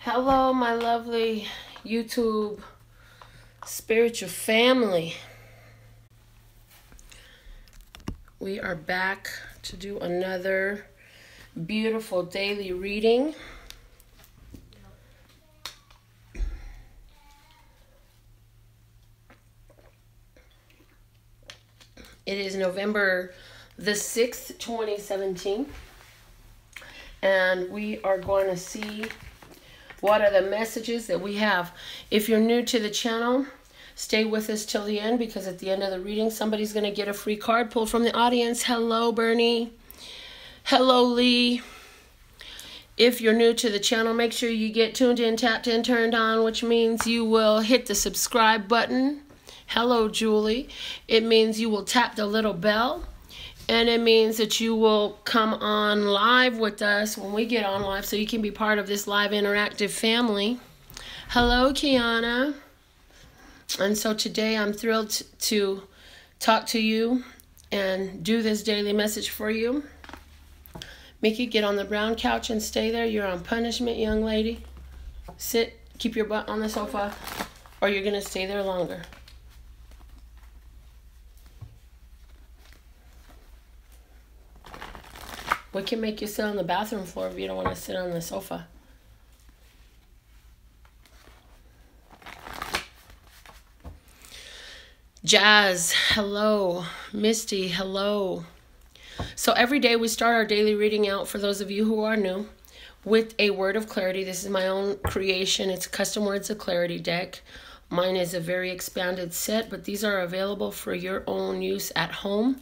Hello, my lovely YouTube spiritual family. We are back to do another beautiful daily reading. It is November the 6th, 2017. And we are going to see what are the messages that we have. If you're new to the channel, stay with us till the end, because at the end of the reading, somebody's going to get a free card pulled from the audience. Hello, Bernie. Hello, Lee. If you're new to the channel, make sure you get tuned in, tapped in, turned on, which means you will hit the subscribe button. Hello, Julie. It means you will tap the little bell. And it means that you will come on live with us when we get on live, so you can be part of this live interactive family. Hello, Kiana. And so today I'm thrilled to talk to you and do this daily message for you. Mickey, get on the brown couch and stay there. You're on punishment, young lady. Sit, keep your butt on the sofa, or you're going to stay there longer. We can make you sit on the bathroom floor if you don't want to sit on the sofa. Jazz, hello. Misty, hello. So every day we start our daily reading out, for those of you who are new, with a word of clarity. This is my own creation. It's a custom words of clarity deck. Mine is a very expanded set, but these are available for your own use at home.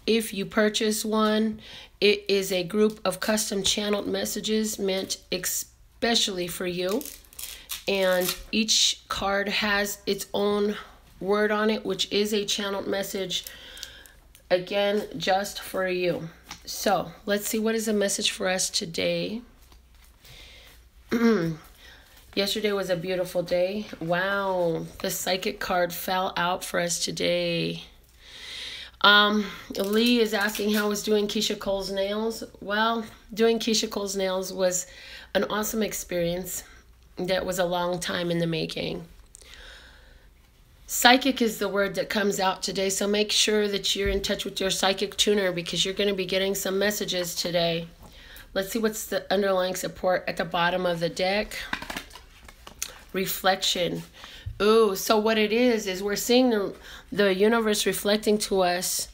If you purchase one, it is a group of custom channeled messages meant especially for you. And each card has its own word on it, which is a channeled message, again, just for you. So let's see, what is the message for us today? Yesterday was a beautiful day. Wow, the psychic card fell out for us today. Lee is asking how I was doing Keisha Cole's nails. Well, doing Keisha Cole's nails was an awesome experience that was a long time in the making. Psychic is the word that comes out today, so make sure that you're in touch with your psychic tuner, because you're going to be getting some messages today. Let's see what's the underlying support at the bottom of the deck. Reflection. Ooh, so what it is we're seeing the universe reflecting to us,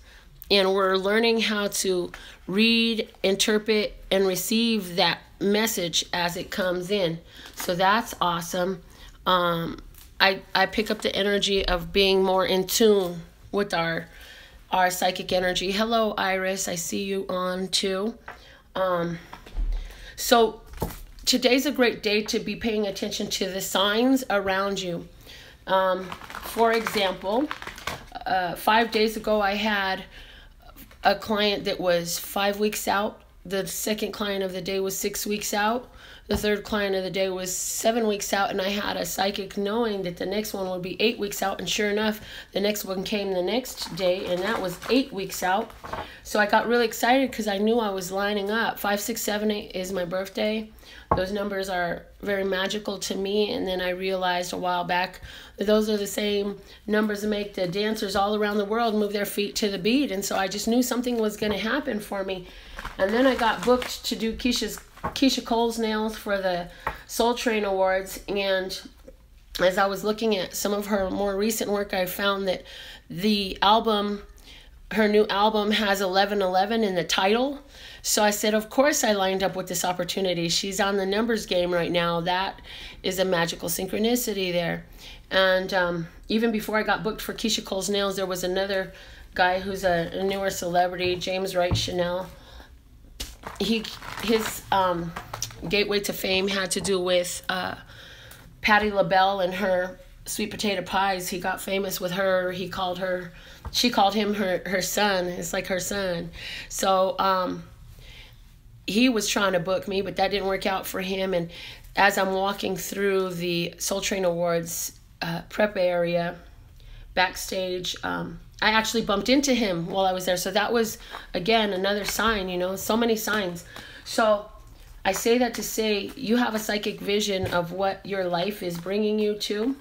and we're learning how to read, interpret, and receive that message as it comes in. So that's awesome. I pick up the energy of being more in tune with our psychic energy. Hello, Iris. I see you on too. So today's a great day to be paying attention to the signs around you. For example, 5 days ago, I had a client that was 5 weeks out. The second client of the day was 6 weeks out. The third client of the day was 7 weeks out. And I had a psychic knowing that the next one would be 8 weeks out. And sure enough, the next one came the next day, and that was 8 weeks out. So I got really excited because I knew I was lining up. 5, 6, 7, 8 is my birthday. Those numbers are very magical to me. And then I realized a while back that those are the same numbers that make the dancers all around the world move their feet to the beat. And so I just knew something was going to happen for me. And then I got booked to do Keisha Cole's nails for the Soul Train Awards. And as I was looking at some of her more recent work, I found that the album, her new album, has 1111 in the title. So I said, of course I lined up with this opportunity. She's on the numbers game right now. That is a magical synchronicity there. And even before I got booked for Keisha Cole's nails, there was another guy who's a newer celebrity, James Wright Chanel. His gateway to fame had to do with Patti LaBelle and her sweet potato pies. He got famous with her. She called him her son. It's like her son. So he was trying to book me, but that didn't work out for him. And as I'm walking through the Soul Train Awards prep area, backstage, I actually bumped into him while I was there. So that was, again, another sign, you know, so many signs. So I say that to say you have a psychic vision of what your life is bringing you to.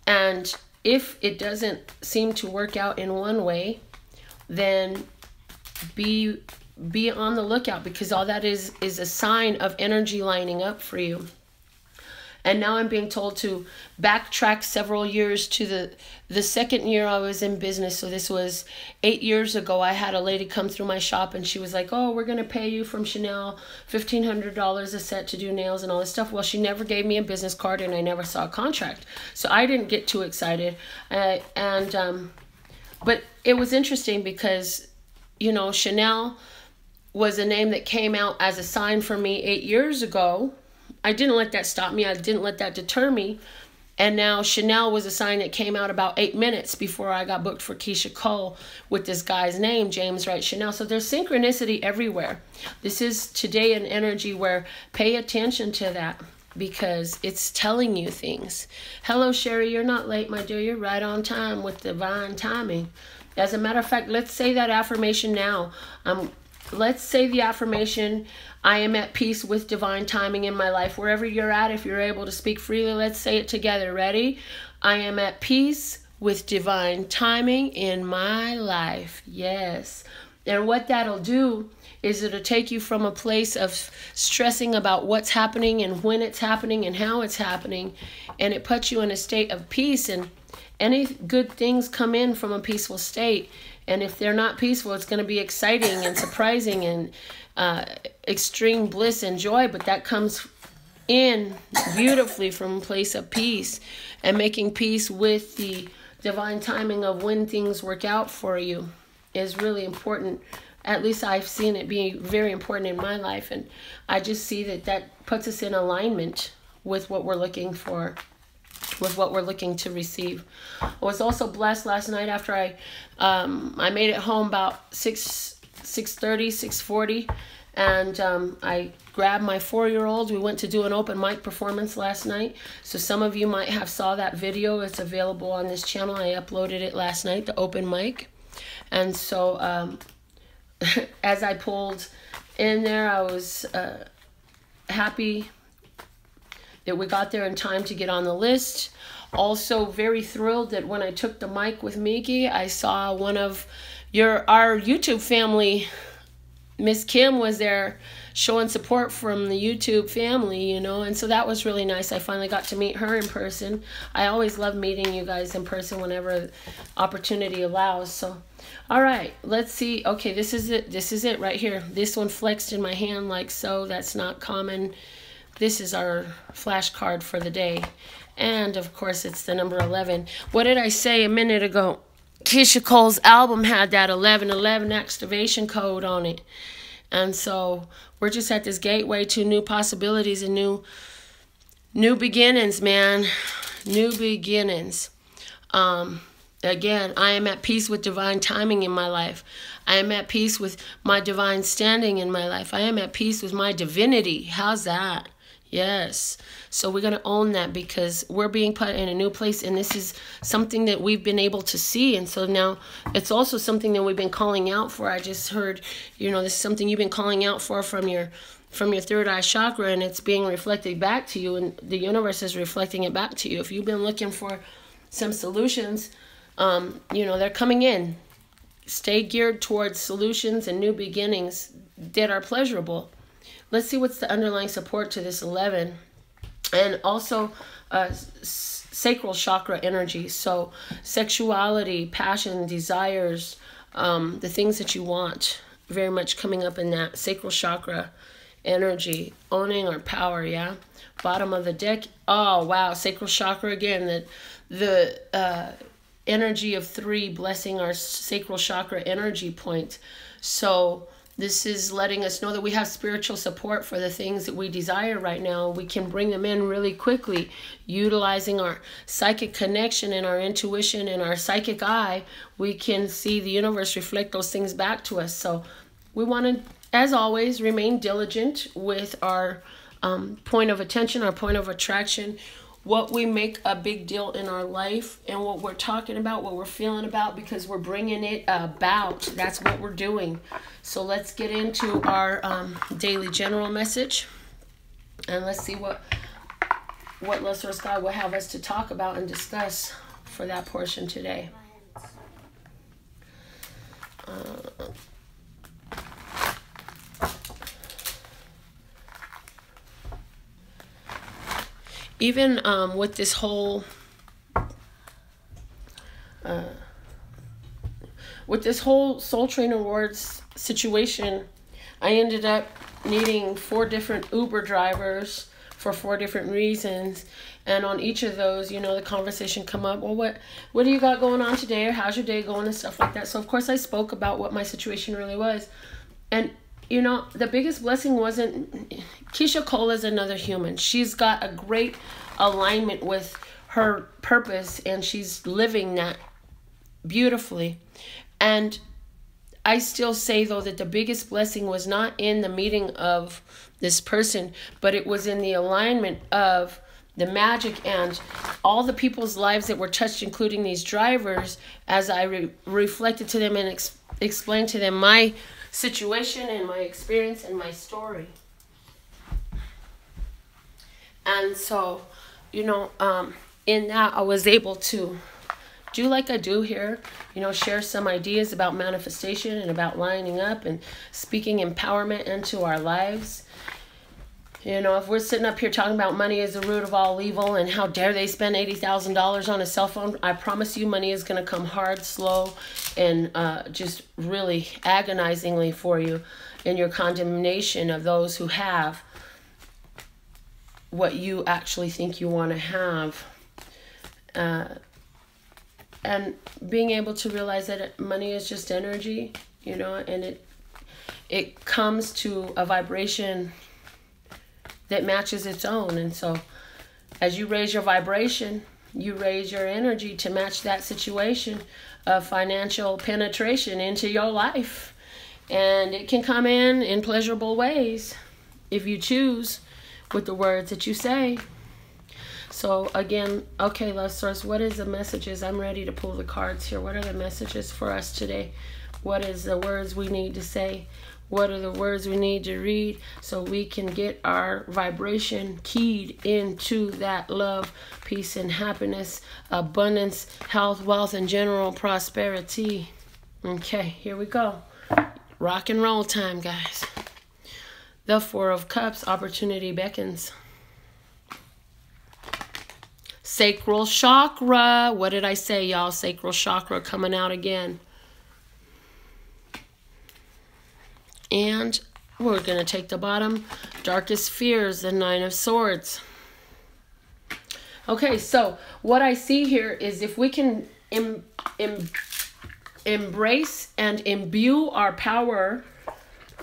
And if it doesn't seem to work out in one way, then be on the lookout, because all that is a sign of energy lining up for you. And now I'm being told to backtrack several years to the second year I was in business. So this was 8 years ago. I had a lady come through my shop and she was like, oh, we're going to pay you from Chanel $1,500 a set to do nails and all this stuff. Well, she never gave me a business card and I never saw a contract. So I didn't get too excited. But it was interesting because, you know, Chanel was a name that came out as a sign for me 8 years ago. I didn't let that stop me. I didn't let that deter me. And now Chanel was a sign that came out about 8 minutes before I got booked for Keisha Cole with this guy's name, James Wright Chanel. So there's synchronicity everywhere. This is today an energy where pay attention to that, because it's telling you things. Hello, Sherry. You're not late, my dear. You're right on time with divine timing. As a matter of fact, let's say that affirmation now. Let's say the affirmation, I am at peace with divine timing in my life. Wherever you're at, if you're able to speak freely, let's say it together. Ready? I am at peace with divine timing in my life. Yes. And what that'll do is it'll take you from a place of stressing about what's happening and when it's happening and how it's happening. And it puts you in a state of peace, and any good things come in from a peaceful state. And if they're not peaceful, it's going to be exciting and surprising and extreme bliss and joy. But that comes in beautifully from a place of peace, and making peace with the divine timing of when things work out for you is really important. At least I've seen it be very important in my life. And I just see that puts us in alignment with what we're looking for, with what we're looking to receive. I was also blessed last night after I made it home about 6:30, 6:40, and I grabbed my 4-year-old. We went to do an open mic performance last night. So some of you might have saw that video. It's available on this channel. I uploaded it last night, the open mic. And so as I pulled in there, I was happy that we got there in time to get on the list. Also very thrilled that when I took the mic with Miki, I saw one of our YouTube family, Miss Kim, was there showing support from the YouTube family, you know, and so that was really nice. I finally got to meet her in person. I always love meeting you guys in person whenever opportunity allows. So, all right, let's see. Okay, this is it. This is it right here. This one flexed in my hand like so. That's not common. This is our flashcard for the day. And, of course, it's the number 11. What did I say a minute ago? Keisha Cole's album had that 1111 activation code on it. And so we're just at this gateway to new possibilities and new beginnings, man. New beginnings. Again, I am at peace with divine timing in my life. I am at peace with my divine standing in my life. I am at peace with my divinity. How's that? Yes. So we're going to own that, because we're being put in a new place, and this is something that we've been able to see. And so now it's also something that we've been calling out for. I just heard, you know, this is something you've been calling out for from your third eye chakra, and it's being reflected back to you, and the universe is reflecting it back to you. If you've been looking for some solutions, you know, they're coming in. Stay geared towards solutions and new beginnings that are pleasurable. Let's see what's the underlying support to this 11. And also sacral chakra energy. So sexuality, passion, desires, the things that you want, very much coming up in that sacral chakra energy. Owning our power, yeah? Bottom of the deck. Oh, wow. Sacral chakra again. The energy of 3 blessing our sacral chakra energy point. So this is letting us know that we have spiritual support for the things that we desire right now. We can bring them in really quickly, utilizing our psychic connection and our intuition and our psychic eye. We can see the universe reflect those things back to us. So we want to, as always, remain diligent with our point of attention, our point of attraction, what we make a big deal in our life, and what we're talking about, what we're feeling about, because we're bringing it about. That's what we're doing. So let's get into our daily general message. And let's see what Lustrous God will have us to talk about and discuss for that portion today. Even with this whole Soul Train Awards situation, I ended up needing 4 different Uber drivers for 4 different reasons. And on each of those, you know, the conversation come up, well, what do you got going on today, or how's your day going, and stuff like that. So of course I spoke about what my situation really was. And you know, the biggest blessing wasn't, Keisha Cole is another human. She's got a great alignment with her purpose, and she's living that beautifully. And I still say, though, that the biggest blessing was not in the meeting of this person, but it was in the alignment of the magic and all the people's lives that were touched, including these drivers, as I reflected to them and explained to them my situation and my experience and my story. And so, you know, in that I was able to do like I do here, you know, share some ideas about manifestation and about lining up and speaking empowerment into our lives. You know, if we're sitting up here talking about money is the root of all evil and how dare they spend $80,000 on a cell phone, I promise you money is going to come hard, slow, and just really agonizingly for you in your condemnation of those who have what you actually think you want to have. And being able to realize that money is just energy, you know, and it comes to a vibration that matches its own. And so as you raise your vibration, you raise your energy to match that situation of financial penetration into your life. And it can come in pleasurable ways if you choose with the words that you say. So again, okay, love source, what is the messages? I'm ready to pull the cards here. What are the messages for us today? What is the words we need to say? What are the words we need to read so we can get our vibration keyed into that love, peace, and happiness, abundance, health, wealth, and general prosperity? Okay, here we go. Rock and roll time, guys. The 4 of Cups, opportunity beckons. Sacral chakra. What did I say, y'all? Sacral chakra coming out again. And we're going to take the bottom. Darkest fears, the 9 of Swords. Okay, so what I see here is if we can embrace and imbue our power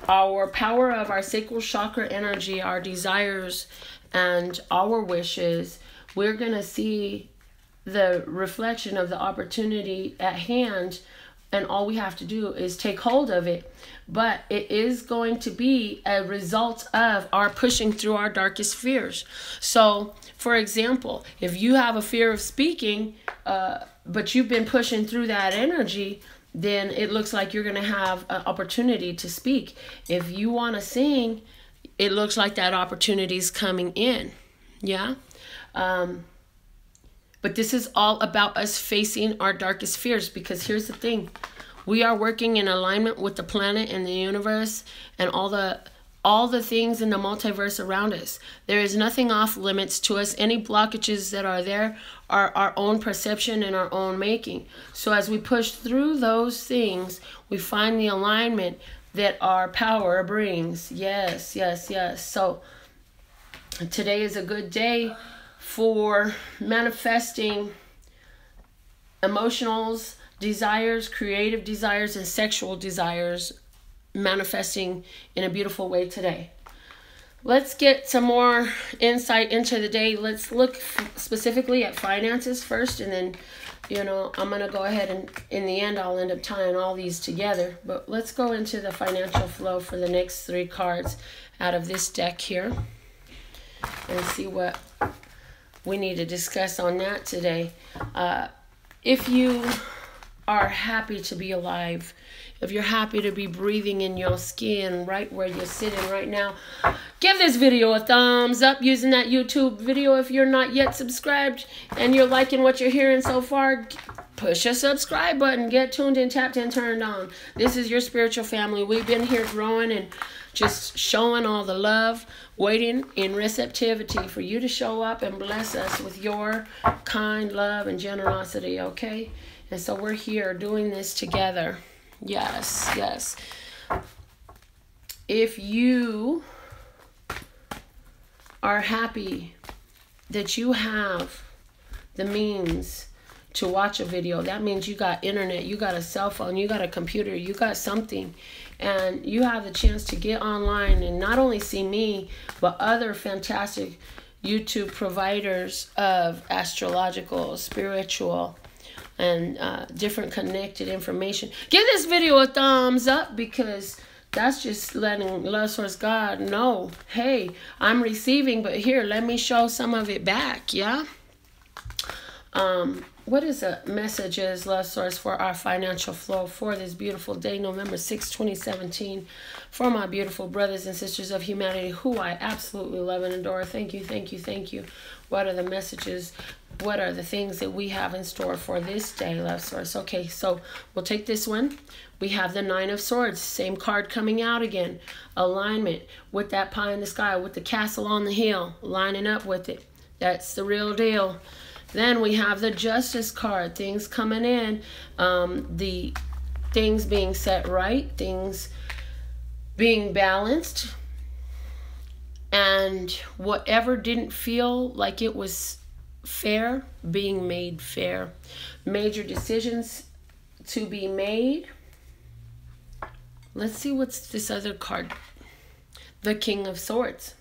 of our sacral chakra energy, our desires, and our wishes, we're going to see the reflection of the opportunity at hand, and all we have to do is take hold of it. But it is going to be a result of our pushing through our darkest fears. So, for example, if you have a fear of speaking, but you've been pushing through that energy, then it looks like you're going to have an opportunity to speak. If you want to sing, it looks like that opportunity is coming in. Yeah? But this is all about us facing our darkest fears, because here's the thing. We are working in alignment with the planet and the universe and all the things in the multiverse around us. There is nothing off limits to us. Any blockages that are there are our own perception and our own making. So as we push through those things, we find the alignment that our power brings. Yes, yes, yes. So today is a good day for manifesting emotionals, desires, creative desires, and sexual desires manifesting in a beautiful way today. Let's get some more insight into the day. Let's look specifically at finances first, and then, you know, I'm going to go ahead and in the end I'll end up tying all these together. But let's go into the financial flow for the next 3 cards out of this deck here and see what we need to discuss on that today. If you are happy to be alive, if you're happy to be breathing in your skin right where you're sitting right now, give this video a thumbs up using that YouTube video. If you're not yet subscribed and you're liking what you're hearing so far, push a subscribe button. Get tuned in, tapped in, turned on. This is your spiritual family. We've been here growing and just showing all the love, waiting in receptivity for you to show up and bless us with your kind love and generosity, okay? And so we're here doing this together. Yes, yes. If you are happy that you have the means to watch a video, that means you got internet, you got a cell phone, you got a computer, you got something, and you have the chance to get online and not only see me, but other fantastic YouTube providers of astrological, spiritual, and different connected information. Give this video a thumbs up, because that's just letting Love Source God know, hey, I'm receiving, but here, let me show some of it back, yeah? What is the messages, Love Source, for our financial flow for this beautiful day, November 6, 2017, for my beautiful brothers and sisters of humanity who I absolutely love and adore? Thank you, thank you, thank you. What are the messages? What are the things that we have in store for this day, Love Source? Okay, so we'll take this one. We have the Nine of Swords, same card coming out again. Alignment with that pie in the sky, with the castle on the hill, lining up with it. That's the real deal. Then we have the Justice card, things coming in, the things being set right, things being balanced, and whatever didn't feel like it was fair, being made fair. Major decisions to be made. Let's see what's this other card. The King of Swords.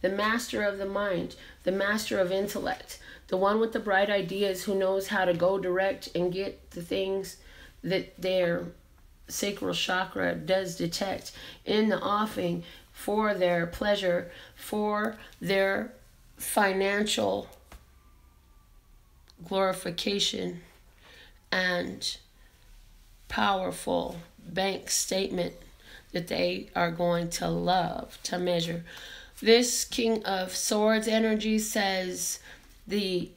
The master of the mind, the master of intellect, the one with the bright ideas who knows how to go direct and get the things that their sacral chakra does detect in the offing for their pleasure, for their financial glorification and powerful bank statement that they are going to love to measure. This King of Swords energy says the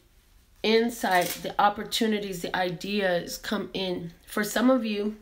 insight, the opportunities, the ideas come in. For some of you,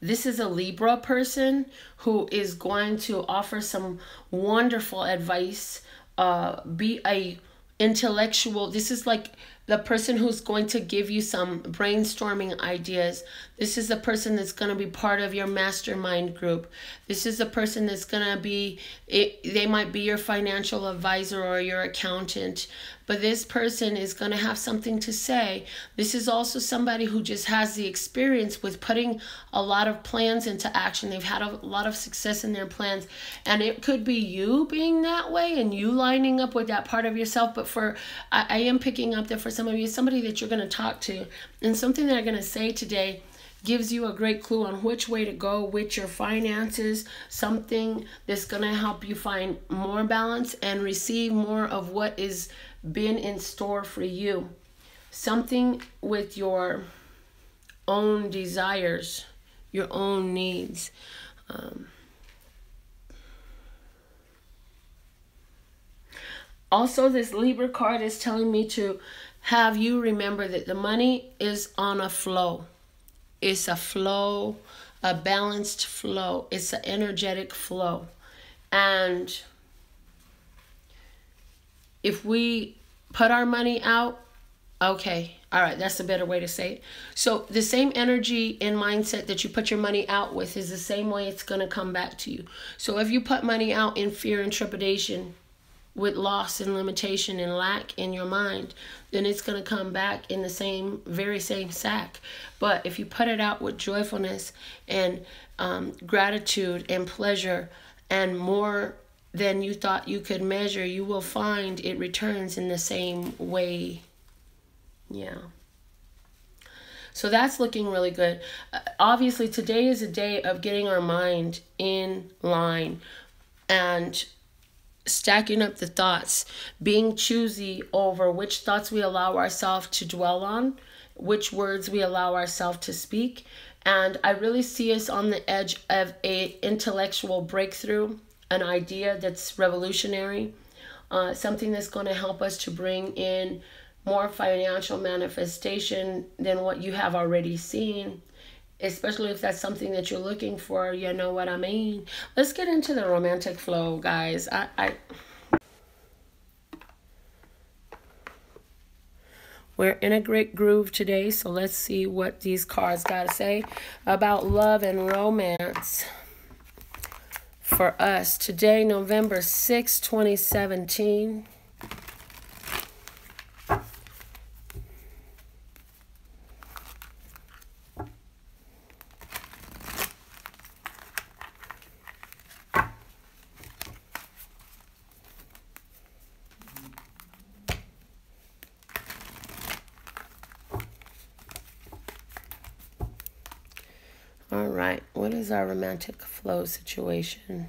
this is a Libra person who is going to offer some wonderful advice. Be a intellectual. This is like the person who's going to give you some brainstorming ideas. This is the person that's going to be part of your mastermind group. This is the person that's going to be, they might be your financial advisor or your accountant, but this person is going to have something to say. This is also somebody who just has the experience with putting a lot of plans into action. They've had a lot of success in their plans, and it could be you being that way and you lining up with that part of yourself. But for, I am picking up that for some of you, somebody that you're going to talk to, and something they're going to say today gives you a great clue on which way to go with your finances, something that's going to help you find more balance and receive more of what is been in store for you. Something with your own desires, your own needs. Also, this Libra card is telling me to have you remember that the money is on a flow. It's a flow, a balanced flow. It's an energetic flow. And if we put our money out, okay, all right, that's a better way to say it. So the same energy and mindset that you put your money out with is the same way it's going to come back to you. So if you put money out in fear and trepidation, with loss and limitation and lack in your mind, then it's going to come back in the very same sack. But if you put it out with joyfulness and gratitude and pleasure and more than you thought you could measure, you will find it returns in the same way. Yeah. So that's looking really good. Obviously, today is a day of getting our mind in line and stacking up the thoughts, being choosy over which thoughts we allow ourselves to dwell on which words we allow ourselves to speak. And I really see us on the edge of a intellectual breakthrough, an idea that's revolutionary, something that's going to help us to bring in more financial manifestation than what you have already seen, especially if that's something that you're looking for. You know what I mean? Let's get into the romantic flow, guys. We're in a great groove today, so let's see what these cards got to say about love and romance for us today, November 6, 2017. All right, what is our romantic flow situation?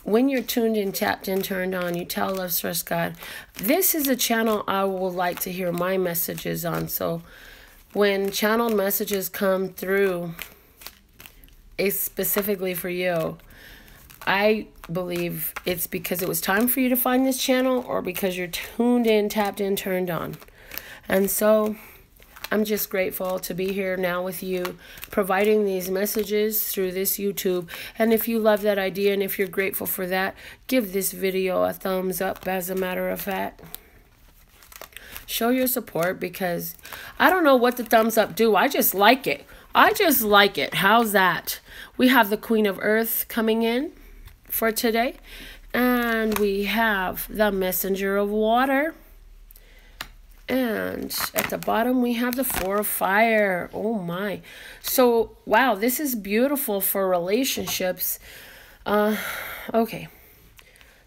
When you're tuned in, tapped in, turned on, you tell love, trust God. This is a channel I would like to hear my messages on. So when channeled messages come through, it's specifically for you. I believe it's because it was time for you to find this channel, or because you're tuned in, tapped in, turned on. And so I'm just grateful to be here now with you, providing these messages through this YouTube. And if you love that idea, and if you're grateful for that, give this video a thumbs up, as a matter of fact. Show your support, because I don't know what the thumbs up do. I just like it. I just like it. How's that? We have the Queen of Earth coming in for today, and we have the Messenger of Water, and at the bottom we have the Four of Fire. Oh my. So wow, this is beautiful for relationships. Okay,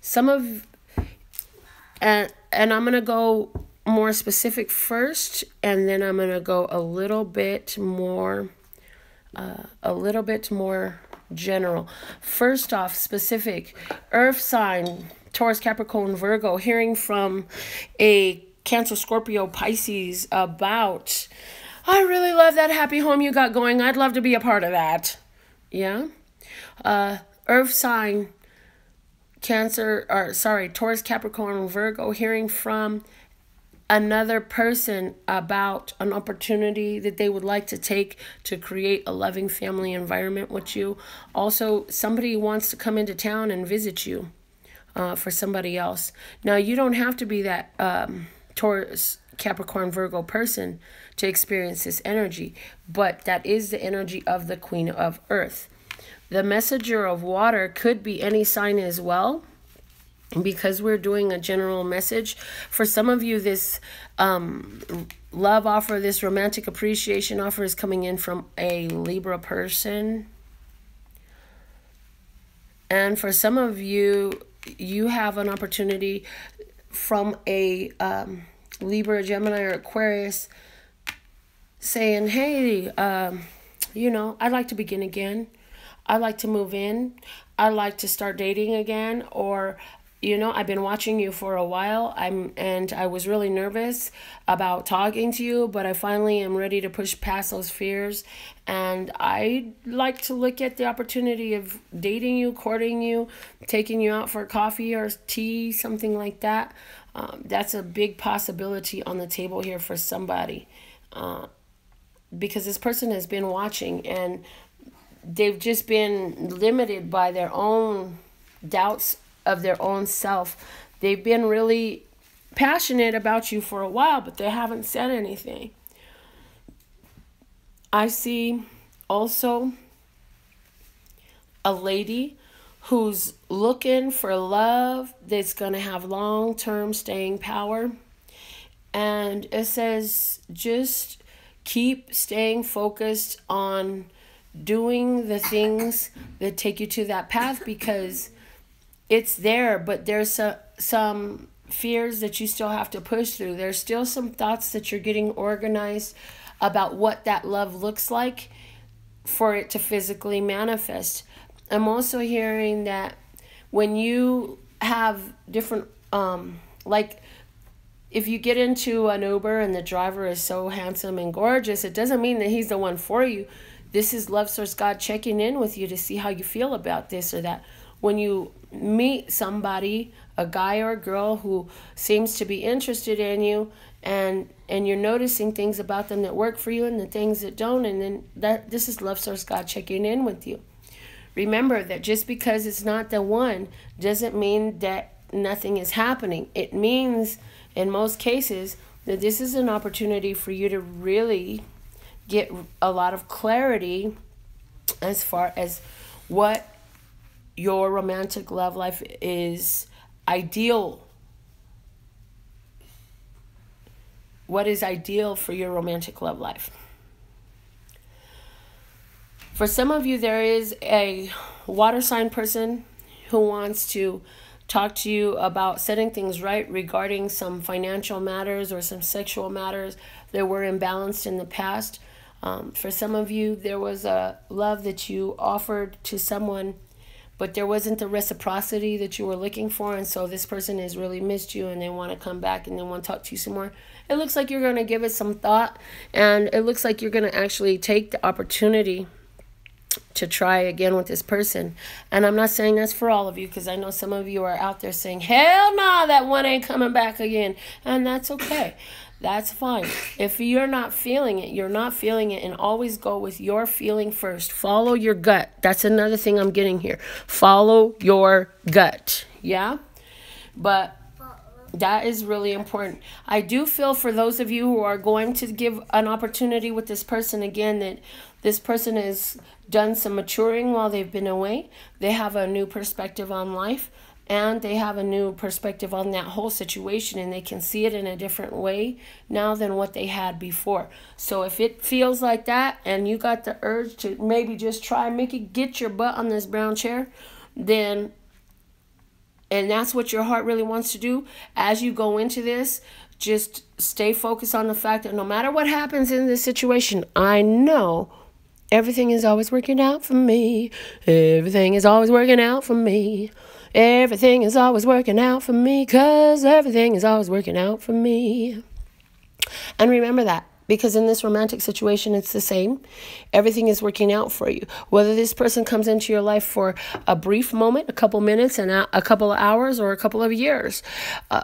some of and I'm gonna go more specific first, and then I'm gonna go a little bit more general. First off, specific. Earth sign, Taurus, Capricorn, Virgo, hearing from a Cancer, Scorpio, Pisces about, I really love that happy home you got going. I'd love to be a part of that. Yeah. Earth sign, Taurus, Capricorn, Virgo, hearing from another person about an opportunity that they would like to take to create a loving family environment with you. Also, somebody wants to come into town and visit you for somebody else. Now, you don't have to be that Taurus, Capricorn, Virgo person to experience this energy, but that is the energy of the Queen of Earth. The Messenger of Water could be any sign as well, because we're doing a general message. For some of you, this love offer, this romantic appreciation offer is coming in from a Libra person. And for some of you, you have an opportunity from a Libra, Gemini, or Aquarius saying, hey, you know, I'd like to begin again. I'd like to move in. I'd like to start dating again. Or, you know, I've been watching you for a while. And I was really nervous about talking to you, but I finally am ready to push past those fears. And I'd like to look at the opportunity of dating you, courting you, taking you out for coffee or tea, something like that. That's a big possibility on the table here for somebody. Because this person has been watching, and they've just been limited by their own doubts of their own self. They've been really passionate about you for a while, but they haven't said anything. I see also a lady who's looking for love that's going to have long-term staying power. And it says just keep staying focused on doing the things that take you to that path, because it's there, but there's some fears that you still have to push through. There's still some thoughts that you're getting organized about what that love looks like for it to physically manifest. I'm also hearing that when you have different, like if you get into an Uber and the driver is so handsome and gorgeous, it doesn't mean that he's the one for you. This is Love Source God checking in with you to see how you feel about this or that. When you meet somebody, a guy or a girl who seems to be interested in you, and you're noticing things about them that work for you and the things that don't, and then this is Love Source God checking in with you. Remember that just because it's not the one doesn't mean that nothing is happening. It means, in most cases, that this is an opportunity for you to really get a lot of clarity as far as what your romantic love life is ideal. What is ideal for your romantic love life? For some of you, there is a water sign person who wants to talk to you about setting things right regarding some financial matters or some sexual matters that were imbalanced in the past. For some of you, there was a love that you offered to someone, but there wasn't the reciprocity that you were looking for, and so this person has really missed you and they want to come back and they want to talk to you some more. It looks like you're going to give it some thought, and it looks like you're going to actually take the opportunity to try again with this person. And I'm not saying that's for all of you, because I know some of you are out there saying, hell no, that one ain't coming back again. And that's okay. That's fine. If you're not feeling it, you're not feeling it, and always go with your feeling first. Follow your gut. That's another thing I'm getting here. Follow your gut. Yeah? But that is really important. I do feel for those of you who are going to give an opportunity with this person again, that this person has done some maturing while they've been away. They have a new perspective on life, and they have a new perspective on that whole situation, and they can see it in a different way now than what they had before. So if it feels like that and you got the urge to maybe just try and get your butt on this brown chair, then, and that's what your heart really wants to do, as you go into this, just stay focused on the fact that no matter what happens in this situation, I know everything is always working out for me. Everything is always working out for me. Everything is always working out for me, 'cause everything is always working out for me. And remember that, because in this romantic situation, it's the same. Everything is working out for you. Whether this person comes into your life for a brief moment, a couple minutes, and a couple of hours, or a couple of years,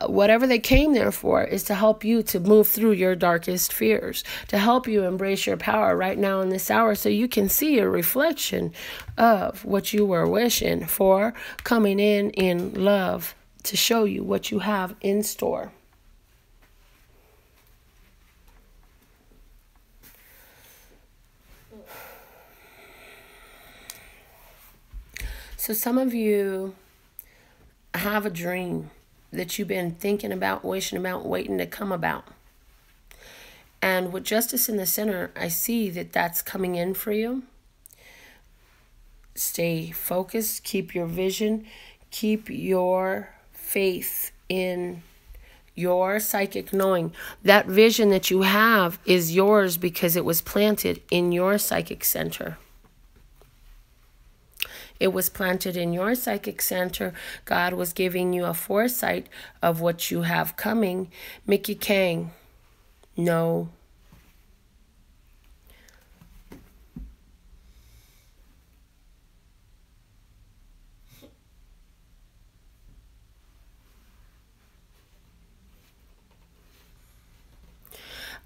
whatever they came there for is to help you to move through your darkest fears, to help you embrace your power right now in this hour, so you can see a reflection of what you were wishing for coming in love, to show you what you have in store. So some of you have a dream that you've been thinking about, wishing about, waiting to come about. And with Justice in the center, I see that that's coming in for you. Stay focused, keep your vision, keep your faith in your psychic knowing. That vision that you have is yours because it was planted in your psychic center. It was planted in your psychic center. God was giving you a foresight of what you have coming. Mickey Kang, no.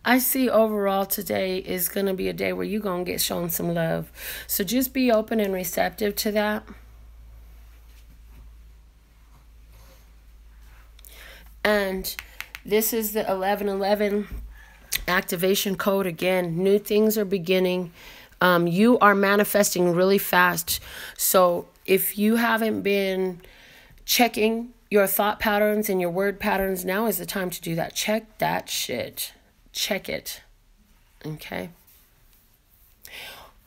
I see overall today is going to be a day where you're going to get shown some love. So just be open and receptive to that. And this is the 1111 activation code again. New things are beginning. You are manifesting really fast. So if you haven't been checking your thought patterns and your word patterns, now is the time to do that. Check that shit. Check it. Okay.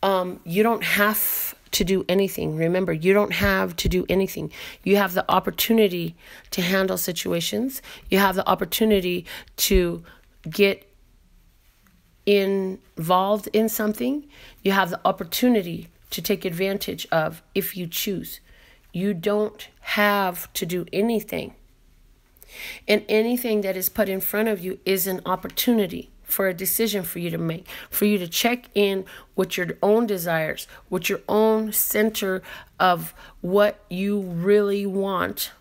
You don't have to do anything. Remember, you don't have to do anything. You have the opportunity to handle situations. You have the opportunity to get involved in something. You have the opportunity to take advantage of if you choose. You don't have to do anything. And anything that is put in front of you is an opportunity for a decision for you to make, for you to check in with your own desires, with your own center of what you really want,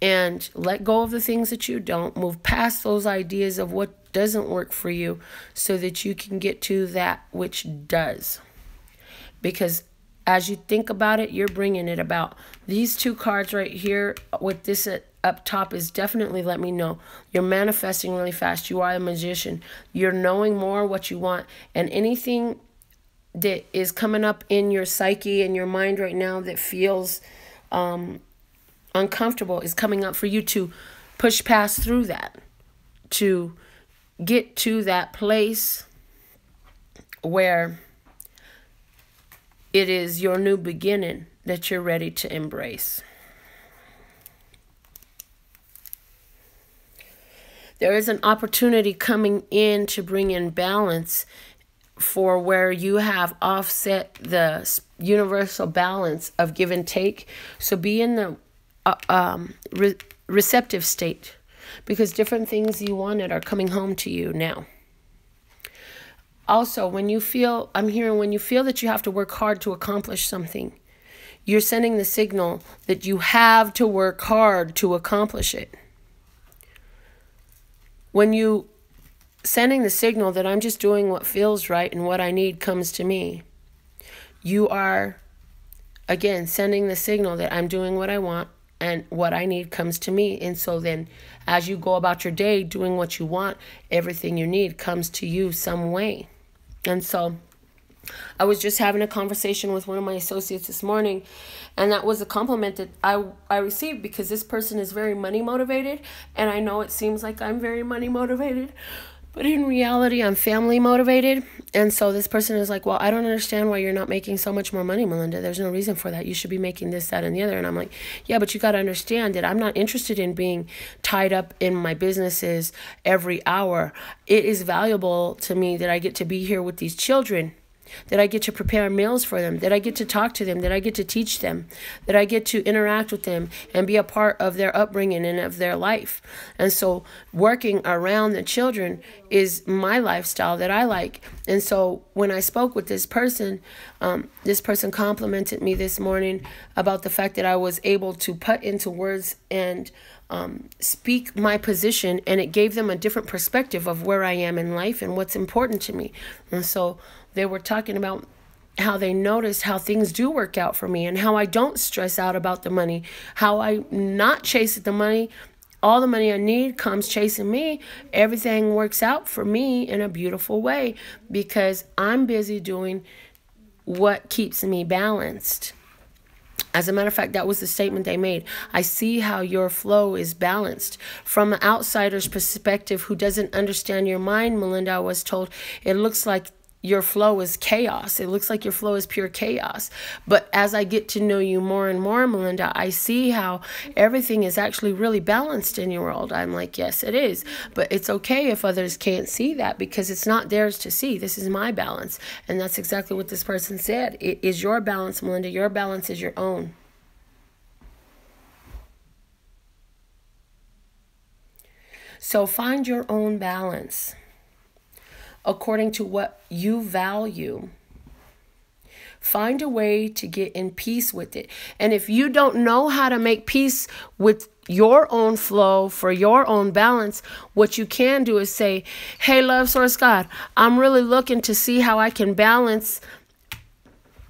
and let go of the things that you don't. Move past those ideas of what doesn't work for you so that you can get to that which does. Because as you think about it, you're bringing it about. These two cards right here with this up top is definitely let me know. You're manifesting really fast. You are a magician. You're knowing more what you want. And anything that is coming up in your psyche and your mind right now that feels uncomfortable is coming up for you to push past through that. To get to that place where it is your new beginning that you're ready to embrace. There is an opportunity coming in to bring in balance for where you have offset the universal balance of give and take. So be in the receptive state, because different things you wanted are coming home to you now. Also, when you feel that you have to work hard to accomplish something, you're sending the signal that you have to work hard to accomplish it. When you sending the signal that I'm just doing what feels right and what I need comes to me, you are, again, sending the signal that I'm doing what I want and what I need comes to me. And so then as you go about your day doing what you want, everything you need comes to you some way. And so I was just having a conversation with one of my associates this morning, and that was a compliment that I received, because this person is very money motivated, and I know it seems like I'm very money motivated, but in reality, I'm family motivated. And so this person is like, well, I don't understand why you're not making so much more money, Melinda. There's no reason for that. You should be making this, that, and the other. And I'm like, yeah, but you got to understand that I'm not interested in being tied up in my businesses every hour. It is valuable to me that I get to be here with these children, that I get to prepare meals for them, that I get to talk to them, that I get to teach them, that I get to interact with them and be a part of their upbringing and of their life. And so working around the children is my lifestyle that I like. And so when I spoke with this person complimented me this morning about the fact that I was able to put into words and speak my position, and it gave them a different perspective of where I am in life and what's important to me. And so they were talking about how they noticed how things do work out for me and how I don't stress out about the money, how I not chase the money. All the money I need comes chasing me. Everything works out for me in a beautiful way because I'm busy doing what keeps me balanced. As a matter of fact, that was the statement they made. I see how your flow is balanced. From an outsider's perspective who doesn't understand your mind, Melinda, I was told, it looks like your flow is chaos. It looks like your flow is pure chaos. But as I get to know you more and more, Melinda, I see how everything is actually really balanced in your world. I'm like, yes, it is. But it's okay if others can't see that, because it's not theirs to see. This is my balance. And that's exactly what this person said. It is your balance, Melinda. Your balance is your own. So find your own balance according to what you value. Find a way to get in peace with it. And if you don't know how to make peace with your own flow for your own balance, what you can do is say, hey, love source God, I'm really looking to see how I can balance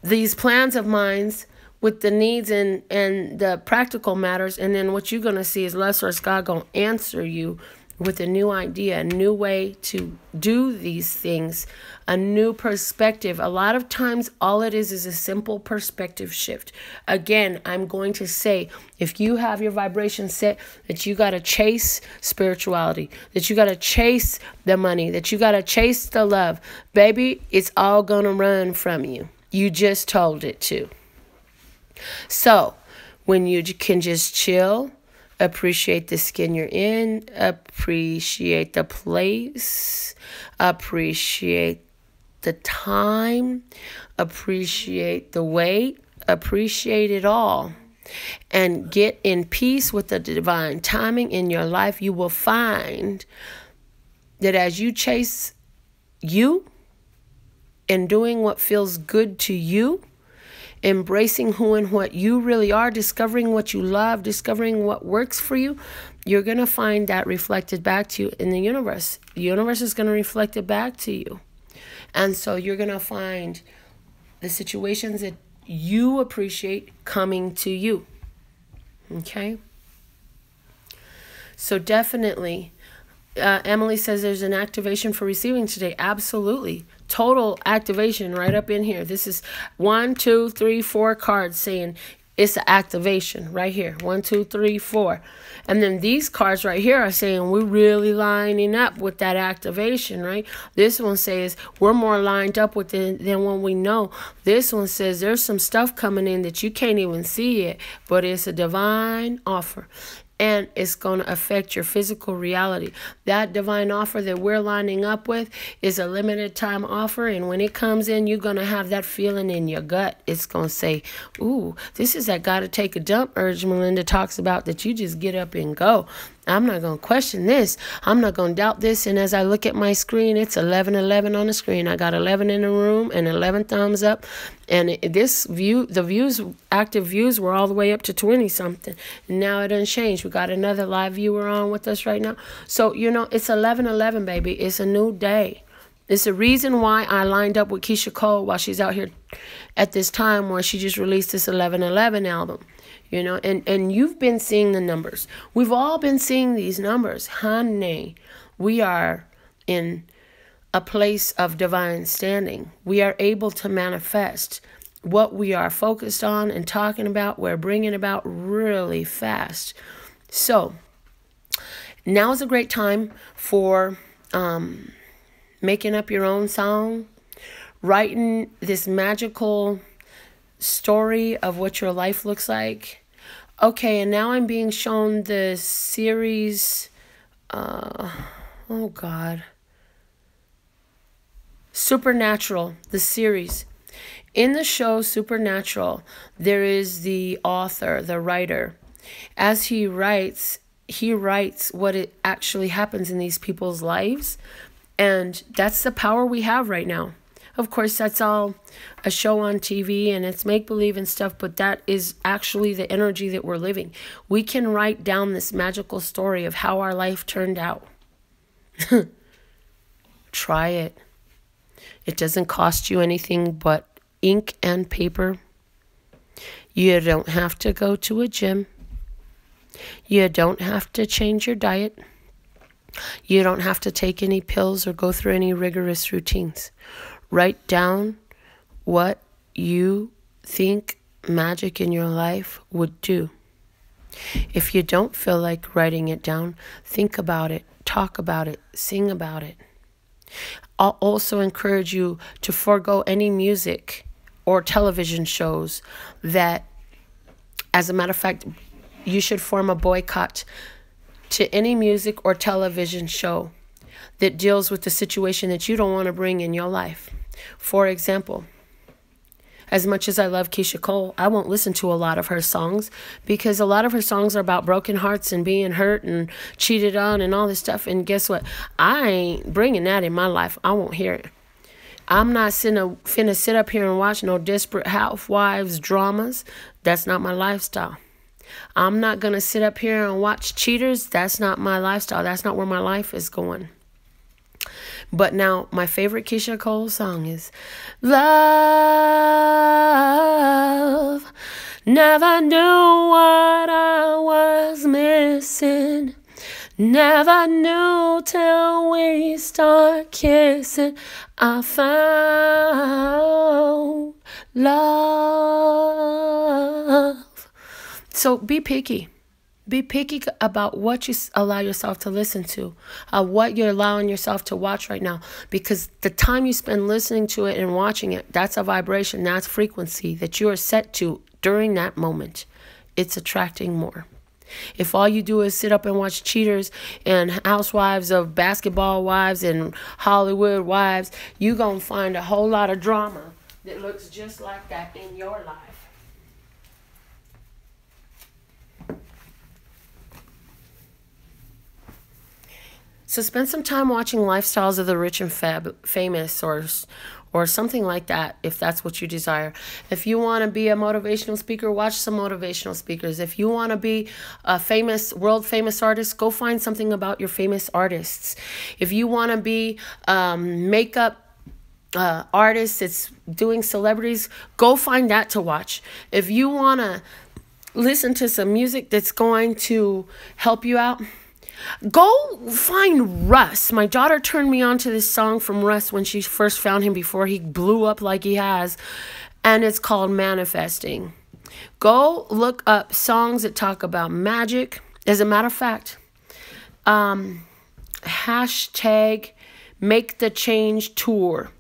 these plans of mine with the needs and the practical matters. And then what you're going to see is love source God going to answer you with a new idea, a new way to do these things, a new perspective. A lot of times, all it is a simple perspective shift. Again, I'm going to say, if you have your vibration set that you got to chase spirituality, that you got to chase the money, that you got to chase the love, baby, it's all going to run from you. You just told it to. So, when you can just chill, appreciate the skin you're in, appreciate the place, appreciate the time, appreciate the wait, appreciate it all, and get in peace with the divine timing in your life, you will find that as you chase you and doing what feels good to you, embracing who and what you really are, discovering what you love, discovering what works for you, you're going to find that reflected back to you in the universe. The universe is going to reflect it back to you. And so you're going to find the situations that you appreciate coming to you. Okay? So definitely, Emily says there's an activation for receiving today. Absolutely. Total activation right up in here. This is 1, 2, 3, 4 cards saying it's an activation right here. 1, 2, 3, 4. And then these cards right here are saying we're really lining up with that activation, right? This one says we're more lined up with it than what we know. This one says there's some stuff coming in that you can't even see yet, but it's a divine offer. And it's going to affect your physical reality. That divine offer that we're lining up with is a limited time offer. And when it comes in, you're going to have that feeling in your gut. It's going to say, ooh, this is that gotta take a dump urge Melinda talks about, that you just get up and go. I'm not going to question this. I'm not going to doubt this. And as I look at my screen, it's 11:11 on the screen. I got 11 in the room and 11 thumbs up. And this view, the views, active views were all the way up to 20 something. And now it done changed. We got another live viewer on with us right now. So, you know, it's 11:11, baby. It's a new day. It's the reason why I lined up with Keisha Cole while she's out here at this time where she just released this 11:11 album. You know, and you've been seeing the numbers. We've all been seeing these numbers. Honey, we are in a place of divine standing. We are able to manifest what we are focused on and talking about. We're bringing about really fast. So now is a great time for making up your own song, writing this magical story of what your life looks like. Okay, and now I'm being shown the series, oh God, Supernatural, the series. In the show Supernatural, there is the author, the writer. As he writes what it actually happens in these people's lives, and that's the power we have right now. Of course, that's all a show on TV and it's make-believe and stuff, but that is actually the energy that we're living. We can write down this magical story of how our life turned out. Try it. It doesn't cost you anything but ink and paper. You don't have to go to a gym. You don't have to change your diet. You don't have to take any pills or go through any rigorous routines. Write down what you think magic in your life would do. If you don't feel like writing it down, think about it, talk about it, sing about it. I'll also encourage you to forego any music or television shows that, as a matter of fact, you should form a boycott to any music or television show that deals with the situation that you don't want to bring in your life. For example, as much as I love Keisha Cole, I won't listen to a lot of her songs because a lot of her songs are about broken hearts and being hurt and cheated on and all this stuff. And guess what? I ain't bringing that in my life. I won't hear it. I'm not finna sit up here and watch no Desperate Housewives dramas. That's not my lifestyle. I'm not going to sit up here and watch cheaters. That's not my lifestyle. That's not where my life is going. But now, my favorite Keisha Cole song is Love. Never knew what I was missing. Never knew till we start kissing. I found love. So be picky. Be picky about what you allow yourself to listen to, what you're allowing yourself to watch right now. Because the time you spend listening to it and watching it, that's a vibration, that's frequency that you are set to during that moment. It's attracting more. If all you do is sit up and watch cheaters and housewives of basketball wives and Hollywood wives, you're going to find a whole lot of drama that looks just like that in your life. So spend some time watching Lifestyles of the Rich and Famous, or something like that, if that's what you desire. If you want to be a motivational speaker, watch some motivational speakers. If you want to be a world famous artist, go find something about your famous artists. If you want to be makeup artists, it's doing celebrities, go find that to watch. If you want to listen to some music that's going to help you out, go find Russ. My daughter turned me on to this song from Russ when she first found him before he blew up like he has, and it's called Manifesting. Go look up songs that talk about magic. As a matter of fact, hashtag Make the Change Tour.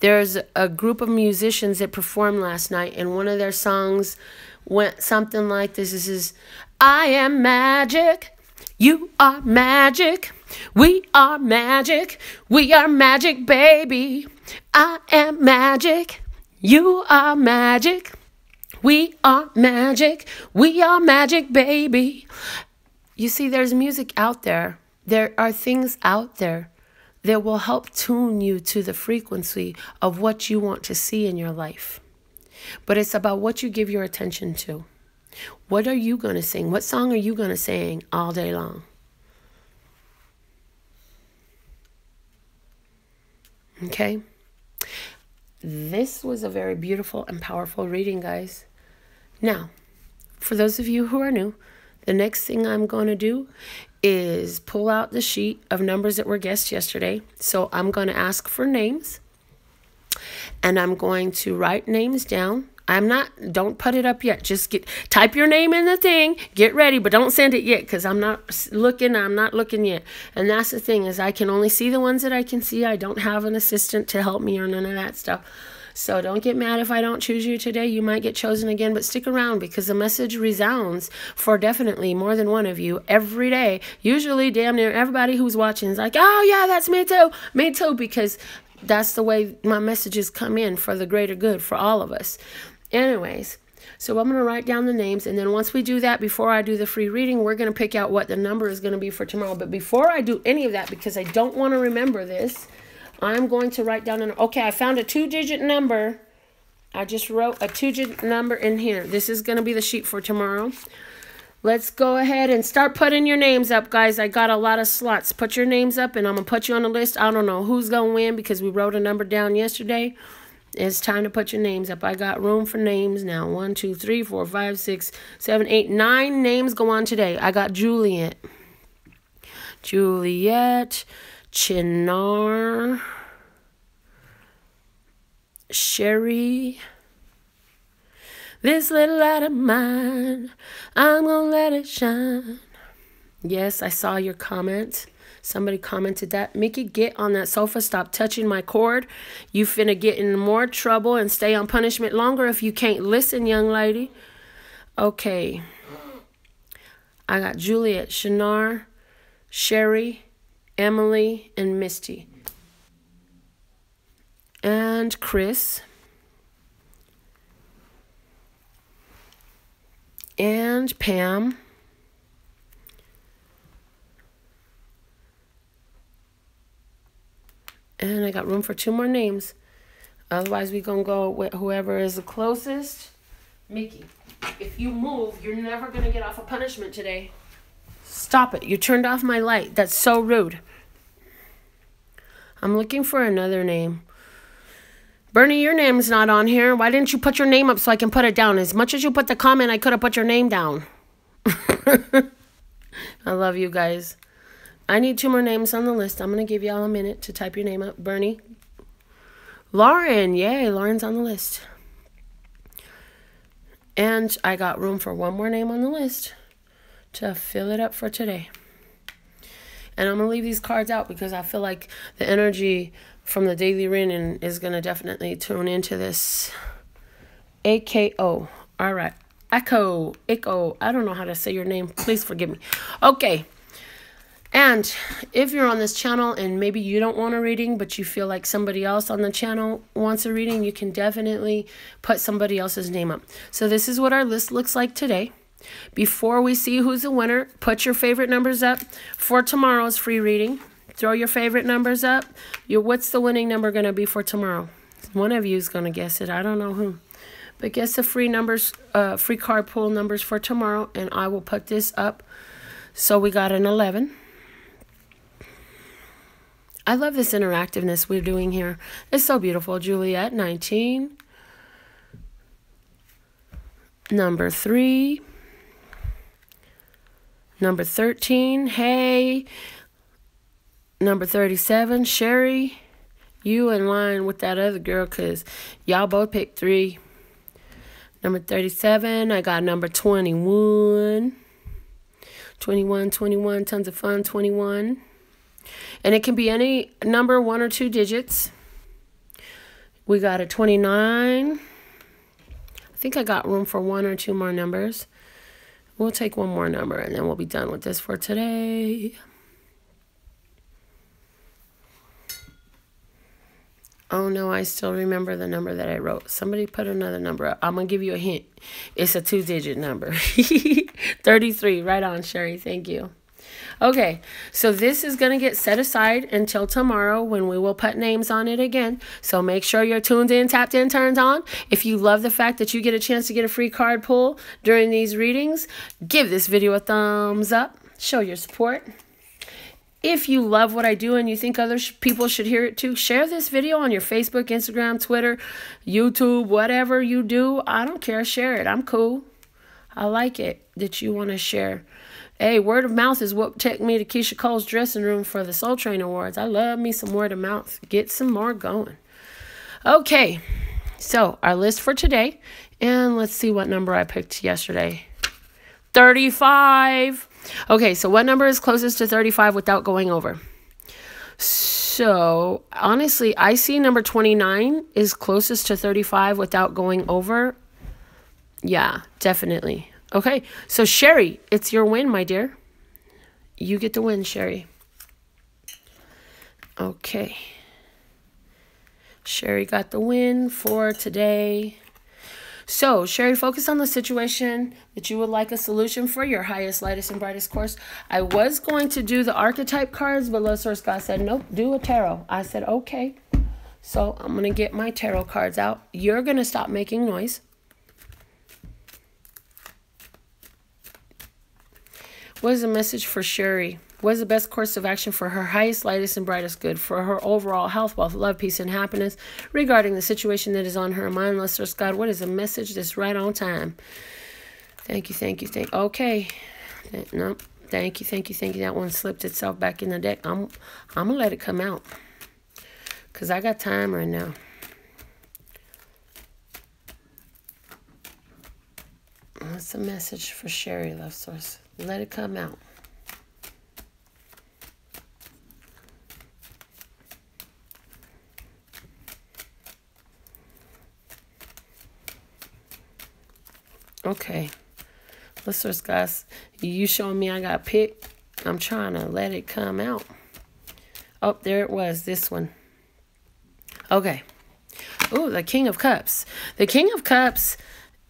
There's a group of musicians that performed last night, and one of their songs went something like this. This is, I am magic. You are magic. We are magic. We are magic, baby. I am magic. You are magic. We are magic. We are magic, baby. You see, there's music out there. There are things out there that will help tune you to the frequency of what you want to see in your life. But it's about what you give your attention to. What are you going to sing? What song are you going to sing all day long? Okay? This was a very beautiful and powerful reading, guys. Now, for those of you who are new, the next thing I'm going to do is pull out the sheet of numbers that were guessed yesterday. So I'm going to ask for names, and I'm going to write names down. Don't put it up yet. Just type your name in the thing, get ready, but don't send it yet, because I'm not looking yet. And that's the thing, is I can only see the ones that I can see. I don't have an assistant to help me or none of that stuff. So don't get mad if I don't choose you today. You might get chosen again, but stick around, because the message resounds for definitely more than one of you every day. Usually damn near everybody who's watching is like, oh yeah, that's me too, because that's the way my messages come in for the greater good for all of us. Anyways, so I'm going to write down the names, and then once we do that, before I do the free reading, we're going to pick out what the number is going to be for tomorrow. But before I do any of that, because I don't want to remember this, I'm going to write down okay, I found a 2-digit number. I just wrote a 2-digit number in here. This is going to be the sheet for tomorrow. Let's go ahead and start putting your names up, guys. I got a lot of slots. Put your names up, and I'm going to put you on the list. I don't know who's going to win, because we wrote a number down yesterday. It's time to put your names up. I got room for names now. 1, 2, 3, 4, 5, 6, 7, 8, 9 names go on today. I got Juliet, Chinar, Sherry. This little light of mine, I'm gonna let it shine. Yes, I saw your comment. Somebody commented that. Mickey, get on that sofa. Stop touching my cord. You finna get in more trouble and stay on punishment longer if you can't listen, young lady. Okay. I got Juliet, Shinar, Sherry, Emily, and Misty. And Chris. And Pam. And I got room for 2 more names. Otherwise, we're going to go with whoever is the closest. Mickey, if you move, you're never going to get off of punishment today. Stop it. You turned off my light. That's so rude. I'm looking for another name. Bernie, your name's not on here. Why didn't you put your name up so I can put it down? As much as you put the comment, I could have put your name down. I love you guys. I need 2 more names on the list. I'm going to give y'all a minute to type your name up. Bernie. Lauren. Yay, Lauren's on the list. And I got room for 1 more name on the list to fill it up for today. And I'm going to leave these cards out because I feel like the energy from the daily reading is going to definitely tune into this. AKO. All right. Echo. I don't know how to say your name. Please forgive me. Okay. And if you're on this channel and maybe you don't want a reading, but you feel like somebody else on the channel wants a reading, you can definitely put somebody else's name up. So this is what our list looks like today. Before we see who's the winner, put your favorite numbers up for tomorrow's free reading. Throw your favorite numbers up. What's the winning number going to be for tomorrow? One of you is going to guess it. I don't know who. But guess the free numbers, free card pull numbers for tomorrow. And I will put this up. So we got an 11. I love this interactiveness we're doing here. It's so beautiful. Juliet, 19. Number 3. Number 13. Hey. Number 37. Sherry. You in line with that other girl because y'all both picked 3. Number 37. I got number 21. 21, 21. Tons of fun. 21. And it can be any number, 1 or 2 digits. We got a 29. I think I got room for 1 or 2 more numbers. We'll take 1 more number and then we'll be done with this for today. Oh no, I still remember the number that I wrote. Somebody put another number up. I'm going to give you a hint. It's a 2-digit number. 33. Right on, Sherry. Thank you. Okay, so this is going to get set aside until tomorrow when we will put names on it again. So make sure you're tuned in, tapped in, turned on. If you love the fact that you get a chance to get a free card pull during these readings, give this video a thumbs up. Show your support. If you love what I do and you think other people should hear it too, share this video on your Facebook, Instagram, Twitter, YouTube, whatever you do. I don't care. Share it. I'm cool. I like it that you want to share. Hey, word of mouth is what took me to Keisha Cole's dressing room for the Soul Train Awards. I love me some word of mouth. Get some more going. Okay, so our list for today. And let's see what number I picked yesterday. 35. Okay, so what number is closest to 35 without going over? So, honestly, I see number 29 is closest to 35 without going over. Yeah, definitely. Okay, so Sherry, it's your win, my dear. You get the win, Sherry. Okay. Sherry got the win for today. So, Sherry, focus on the situation that you would like a solution for your highest, lightest, and brightest course. I was going to do the archetype cards, but Love Source God said, nope, do a tarot. I said, okay. So, I'm going to get my tarot cards out. You're going to stop making noise. What is the message for Sherry? What is the best course of action for her highest, lightest, and brightest good? For her overall health, wealth, love, peace, and happiness regarding the situation that is on her mind. Let's search God. What is the message that's right on time? Thank you, thank you, thank you. Okay. No, thank you, thank you, thank you. That one slipped itself back in the deck. I'm going to let it come out because I got time right now. What's the message for Sherry, Love Source? Let it come out. Okay. Love Source, guys. You showing me I got picked. I'm trying to let it come out. Oh, there it was. This one. Okay. Ooh, the King of Cups. The King of Cups...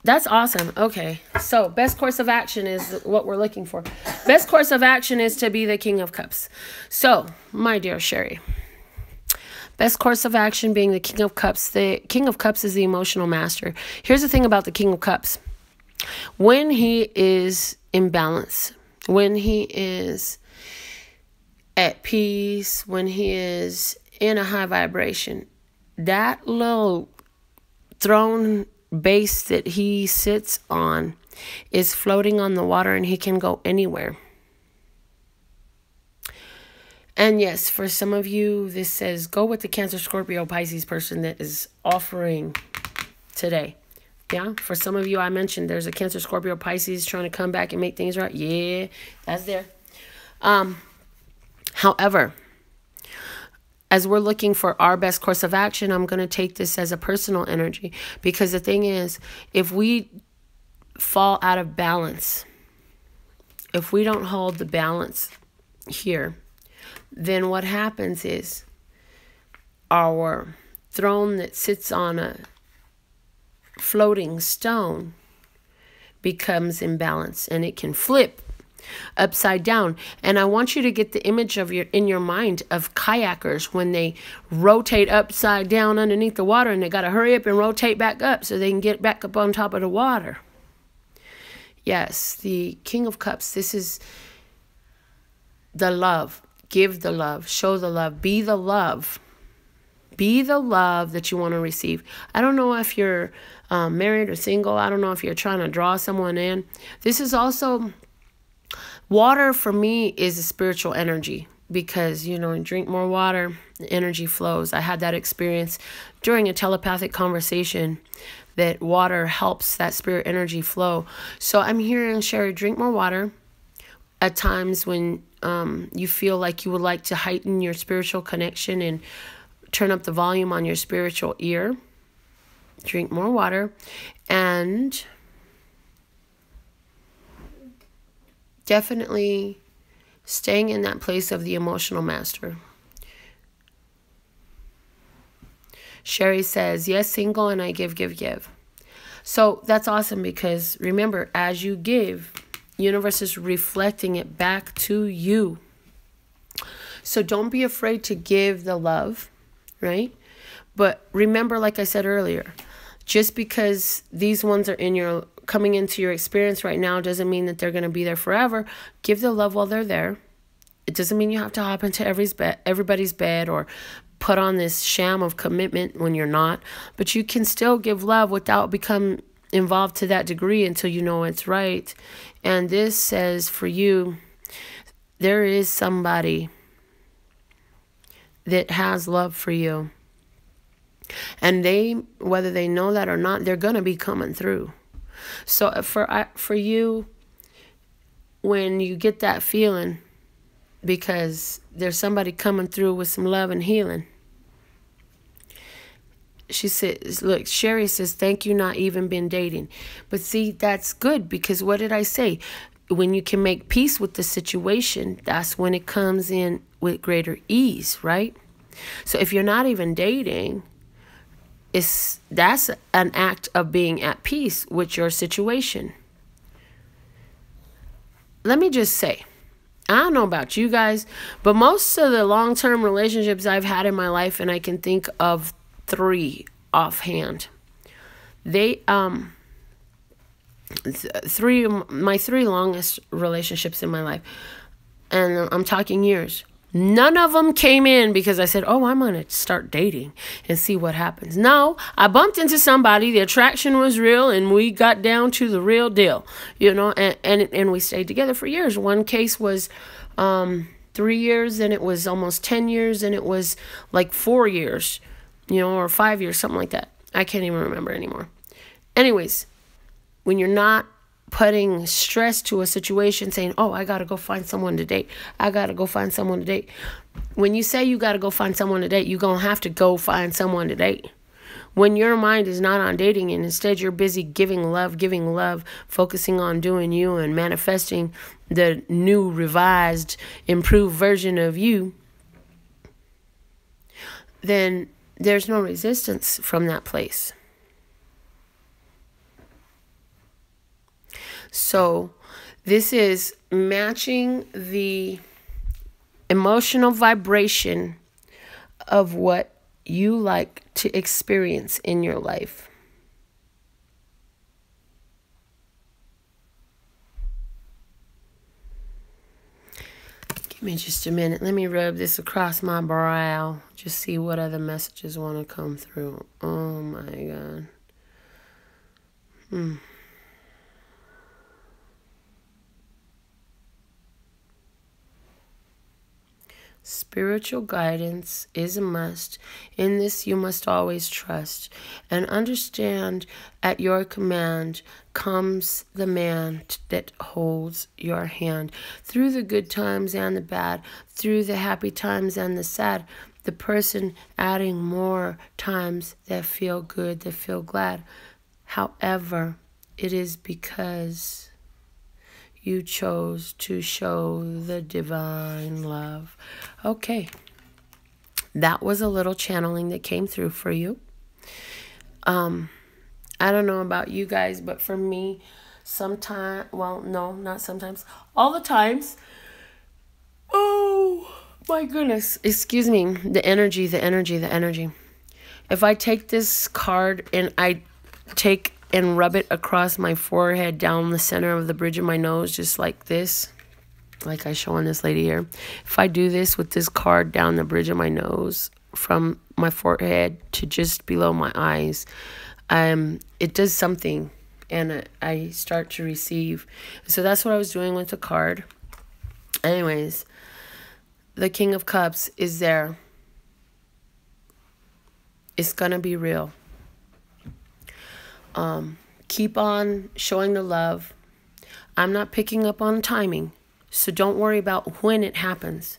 That's awesome. Okay, so best course of action is what we're looking for. Best course of action is to be the King of Cups. So, my dear Sherry, best course of action being the King of Cups. The King of Cups is the emotional master. Here's the thing about the King of Cups. When he is in balance, when he is at peace, when he is in a high vibration, that little throne base that he sits on is floating on the water and he can go anywhere. And yes, for some of you, this says go with the Cancer, Scorpio, Pisces person that is offering today. Yeah, for some of you, I mentioned there's a Cancer, Scorpio, Pisces trying to come back and make things right. Yeah, that's there. However, as we're looking for our best course of action, I'm going to take this as a personal energy. Because the thing is, if we fall out of balance, if we don't hold the balance here, then what happens is our throne that sits on a floating stone becomes imbalanced. And it can flip upside down. And I want you to get the image of in your mind of kayakers when they rotate upside down underneath the water, and they got to hurry up and rotate back up so they can get back up on top of the water. Yes, the King of Cups, this is the love. Give the love, show the love, be the love. Be the love that you want to receive. I don't know if you're married or single. I don't know if you're trying to draw someone in. This is also, water for me is a spiritual energy, because, you know, drink more water, the energy flows. I had that experience during a telepathic conversation that water helps that spirit energy flow. So I'm hearing, Sherry, drink more water at times when you feel like you would like to heighten your spiritual connection and turn up the volume on your spiritual ear. Drink more water. And definitely staying in that place of the emotional master. Sherry says, yes, single, and I give, give, give. So that's awesome, because remember, as you give, universe is reflecting it back to you. So don't be afraid to give the love, right? But remember, like I said earlier, just because these ones are coming into your experience right now doesn't mean that they're going to be there forever. Give the love while they're there. It doesn't mean you have to hop into everybody's bed or put on this sham of commitment when you're not. But you can still give love without become involved to that degree until you know it's right. And this says for you, there is somebody that has love for you. And they, whether they know that or not, they're going to be coming through. So for you, when you get that feeling, because there's somebody coming through with some love and healing. She says, look, Sherry says, thank you, not even been dating. But see, that's good, because what did I say? When you can make peace with the situation, that's when it comes in with greater ease, right? So if you're not even dating, that's an act of being at peace with your situation. Let me just say, I don't know about you guys, but most of the long-term relationships I've had in my life, and I can think of 3 offhand. My 3 longest relationships in my life, and I'm talking years. None of them came in because I said, oh, I'm going to start dating and see what happens. No, I bumped into somebody, the attraction was real, and we got down to the real deal, you know, and we stayed together for years. One case was 3 years, and it was almost 10 years, and it was like 4 years, you know, or 5 years, something like that. I can't even remember anymore. Anyways, when you're not putting stress to a situation, saying, oh, I got to go find someone to date. I got to go find someone to date. When you say you got to go find someone to date, you're going to have to go find someone to date. When your mind is not on dating and instead you're busy giving love, focusing on doing you and manifesting the new, revised, improved version of you, then there's no resistance from that place. So this is matching the emotional vibration of what you like to experience in your life. Give me just a minute. Let me rub this across my brow. Just see what other messages want to come through. Oh my God. Spiritual guidance is a must. In this you must always trust and understand at your command comes the man that holds your hand. Through the good times and the bad, through the happy times and the sad, the person adding more times that feel good, that feel glad. However, it is because you chose to show the divine love. Okay. That was a little channeling that came through for you. I don't know about you guys, but for me, Sometimes, well, no, not sometimes, all the times. Oh my goodness, excuse me, the energy, the energy, the energy. If I take this card and I take and rub it across my forehead down the center of the bridge of my nose, just like this, like I show on this lady here. If I do this with this card down the bridge of my nose from my forehead to just below my eyes, it does something, and I start to receive. So that's what I was doing with the card. Anyways, the King of Cups is there. It's gonna be real. Keep on showing the love. I'm not picking up on timing, so don't worry about when it happens.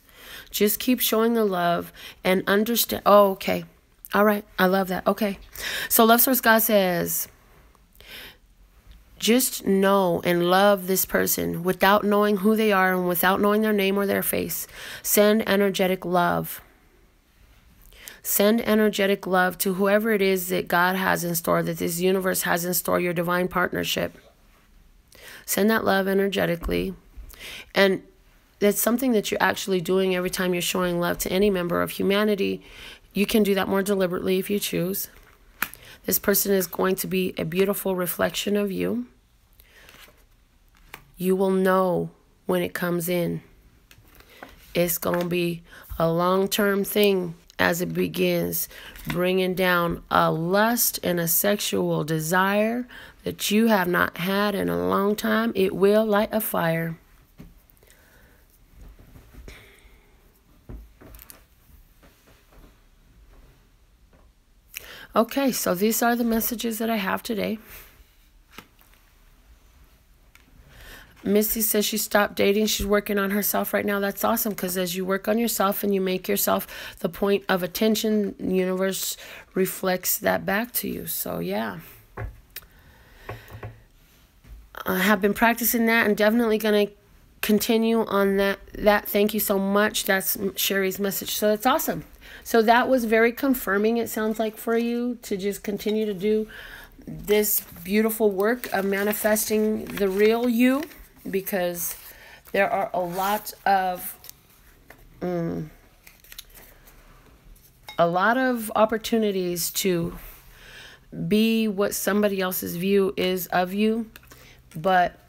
Just keep showing the love and understand. Oh, okay. All right. I love that. Okay. So Love Source God says, just know and love this person without knowing who they are and without knowing their name or their face. Send energetic love. Send energetic love to whoever it is that God has in store, that this universe has in store, your divine partnership. Send that love energetically. And that's something that you're actually doing every time you're showing love to any member of humanity. You can do that more deliberately if you choose. This person is going to be a beautiful reflection of you. You will know when it comes in. It's going to be a long-term thing as it begins, bringing down a lust and a sexual desire that you have not had in a long time. It will light a fire. Okay, so these are the messages that I have today. Missy says she stopped dating. She's working on herself right now. That's awesome, because as you work on yourself and you make yourself the point of attention, the universe reflects that back to you. So, yeah. I have been practicing that and definitely going to continue on that. Thank you so much. That's Sherry's message. So, that's awesome. So, that was very confirming, it sounds like, for you to just continue to do this beautiful work of manifesting the real you. Because there are a lot of opportunities to be what somebody else's view is of you, but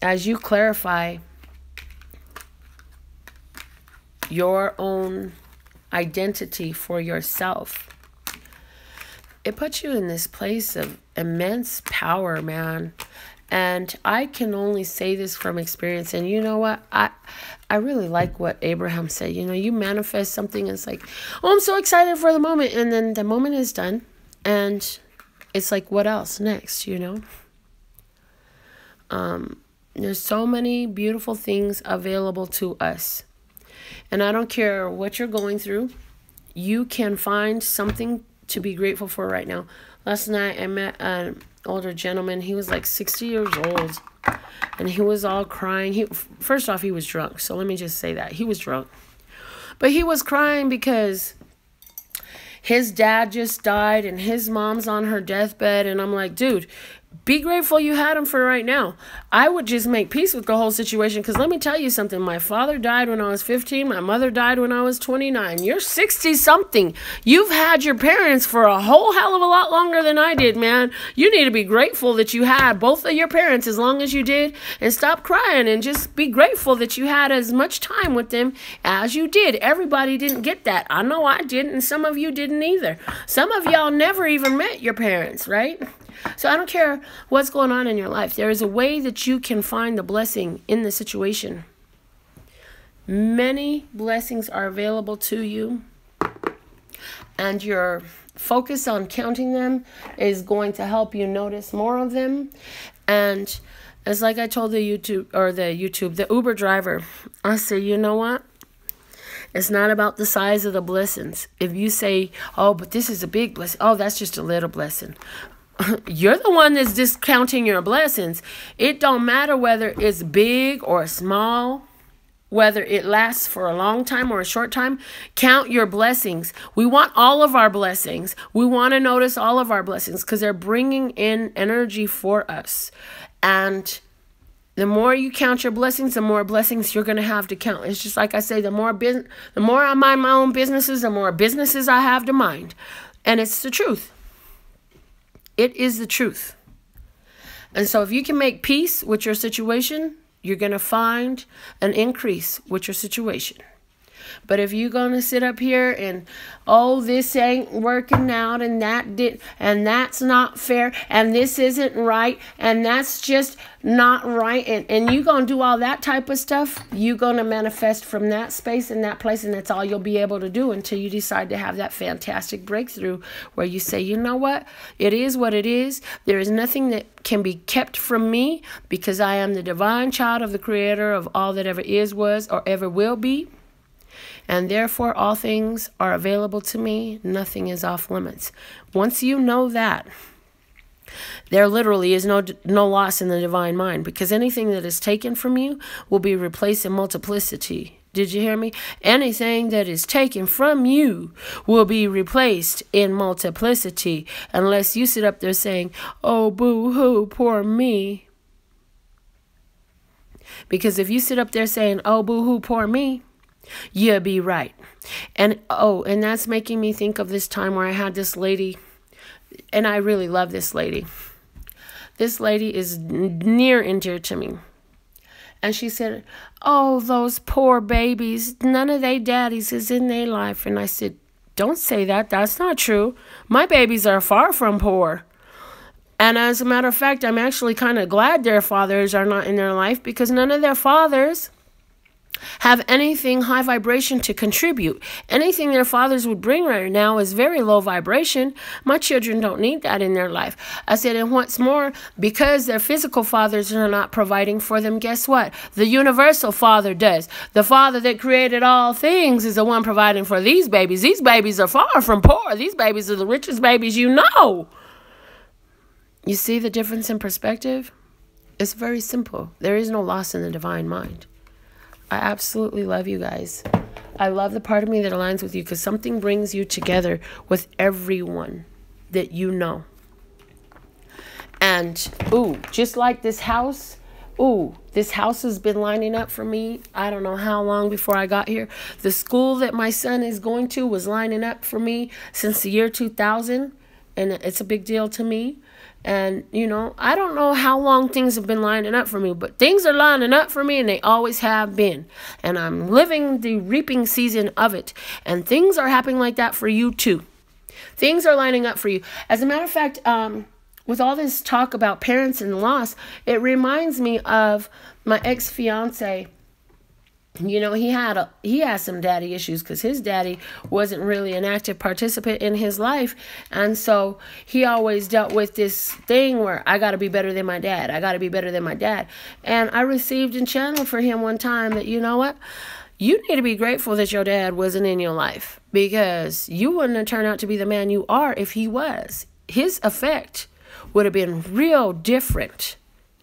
as you clarify your own identity for yourself, it puts you in this place of immense power, man. And I can only say this from experience. And you know what? I really like what Abraham said. You know, you manifest something. It's like, oh, I'm so excited for the moment. And then the moment is done. And it's like, what else next, you know? There's so many beautiful things available to us. And I don't care what you're going through. You can find something to be grateful for right now. Last night I met an older gentleman. He was like 60 years old, and he was all crying. First off, he was drunk. So let me just say that. He was drunk. But he was crying because his dad just died and his mom's on her deathbed. And I'm like, dude, be grateful you had him for right now. I would just make peace with the whole situation, because let me tell you something. My father died when I was 15. My mother died when I was 29. You're 60-something. You've had your parents for a whole hell of a lot longer than I did, man. You need to be grateful that you had both of your parents as long as you did, and stop crying and just be grateful that you had as much time with them as you did. Everybody didn't get that. I know I didn't, and some of you didn't either. Some of y'all never even met your parents, right? So I don't care what's going on in your life. There is a way that you can find the blessing in the situation. Many blessings are available to you, and your focus on counting them is going to help you notice more of them. And it's like I told the Uber driver, I say, you know what? It's not about the size of the blessings. If you say, oh, but this is a big blessing. Oh, that's just a little blessing. You're the one that's discounting your blessings. It don't matter whether it's big or small. whether it lasts for a long time or a short time. Count your blessings. We want all of our blessings. We want to notice all of our blessings because they're bringing in energy for us. And the more you count your blessings, the more blessings you're going to have to count. It's just like I say, the more I mind my own businesses, the more businesses I have to mind. And it's the truth. It is the truth. And so if you can make peace with your situation, you're going to find an increase with your situation. But if you're going to sit up here and, oh, this ain't working out and that's not fair and this isn't right and that's just not right, and you're going to do all that type of stuff, you're going to manifest from that space and that place, and that's all you'll be able to do until you decide to have that fantastic breakthrough where you say, you know what? It is what it is. There is nothing that can be kept from me because I am the divine child of the Creator of all that ever is, was, or ever will be. And therefore, all things are available to me. Nothing is off limits. Once you know that, there literally is no loss in the divine mind, because anything that is taken from you will be replaced in multiplicity. Did you hear me? Anything that is taken from you will be replaced in multiplicity, unless you sit up there saying, oh, boo-hoo, poor me. Because if you sit up there saying, oh, boo-hoo, poor me, you'll be right. And that's making me think of this time where I had this lady, and I really love this lady. This lady is near and dear to me. And she said, oh, those poor babies, none of their daddies is in their life. And I said, don't say that. That's not true. My babies are far from poor. And as a matter of fact, I'm actually kind of glad their fathers are not in their life, because none of their fathers have anything high vibration to contribute. Anything their fathers would bring right now is very low vibration. My children don't need that in their life. I said, and what's more, because their physical fathers are not providing for them, guess what? The universal Father does. The Father that created all things is the one providing for these babies. These babies are far from poor. These babies are the richest babies you know. You see the difference in perspective? It's very simple. There is no loss in the divine mind. I absolutely love you guys. I love the part of me that aligns with you, because something brings you together with everyone that you know. And, just like this house, this house has been lining up for me. I don't know how long before I got here. The school that my son is going to was lining up for me since the year 2000. And it's a big deal to me. And, I don't know how long things have been lining up for me, but things are lining up for me, and they always have been. And I'm living the reaping season of it. And things are happening like that for you too. Things are lining up for you. As a matter of fact, with all this talk about parents and loss, it reminds me of my ex-fiance. He had some daddy issues, because his daddy wasn't really an active participant in his life. And so he always dealt with this thing where I got to be better than my dad. I got to be better than my dad. And I received and channeled for him one time that, you know what? You need to be grateful that your dad wasn't in your life, because you wouldn't have turned out to be the man you are if he was. His effect would have been real different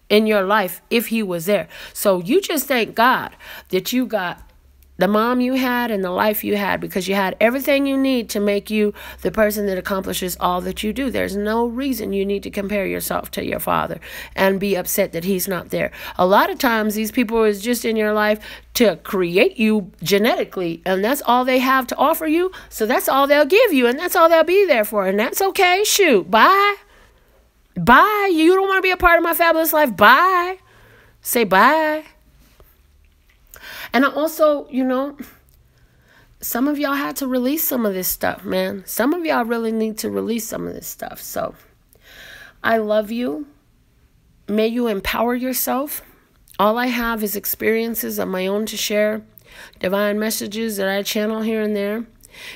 in your life if he was there. So you just thank God that you got the mom you had and the life you had, because you had everything you need to make you the person that accomplishes all that you do. There's no reason you need to compare yourself to your father and be upset that he's not there. A lot of times these people is just in your life to create you genetically, and that's all they have to offer you. So that's all they'll give you, and that's all they'll be there for, and that's okay. Shoot, bye. Bye. You don't want to be a part of my fabulous life. Bye. Say bye. And I also, some of y'all had to release some of this stuff, man. Some of y'all really need to release some of this stuff. So I love you. May you empower yourself. All I have is experiences of my own to share, divine messages that I channel here and there.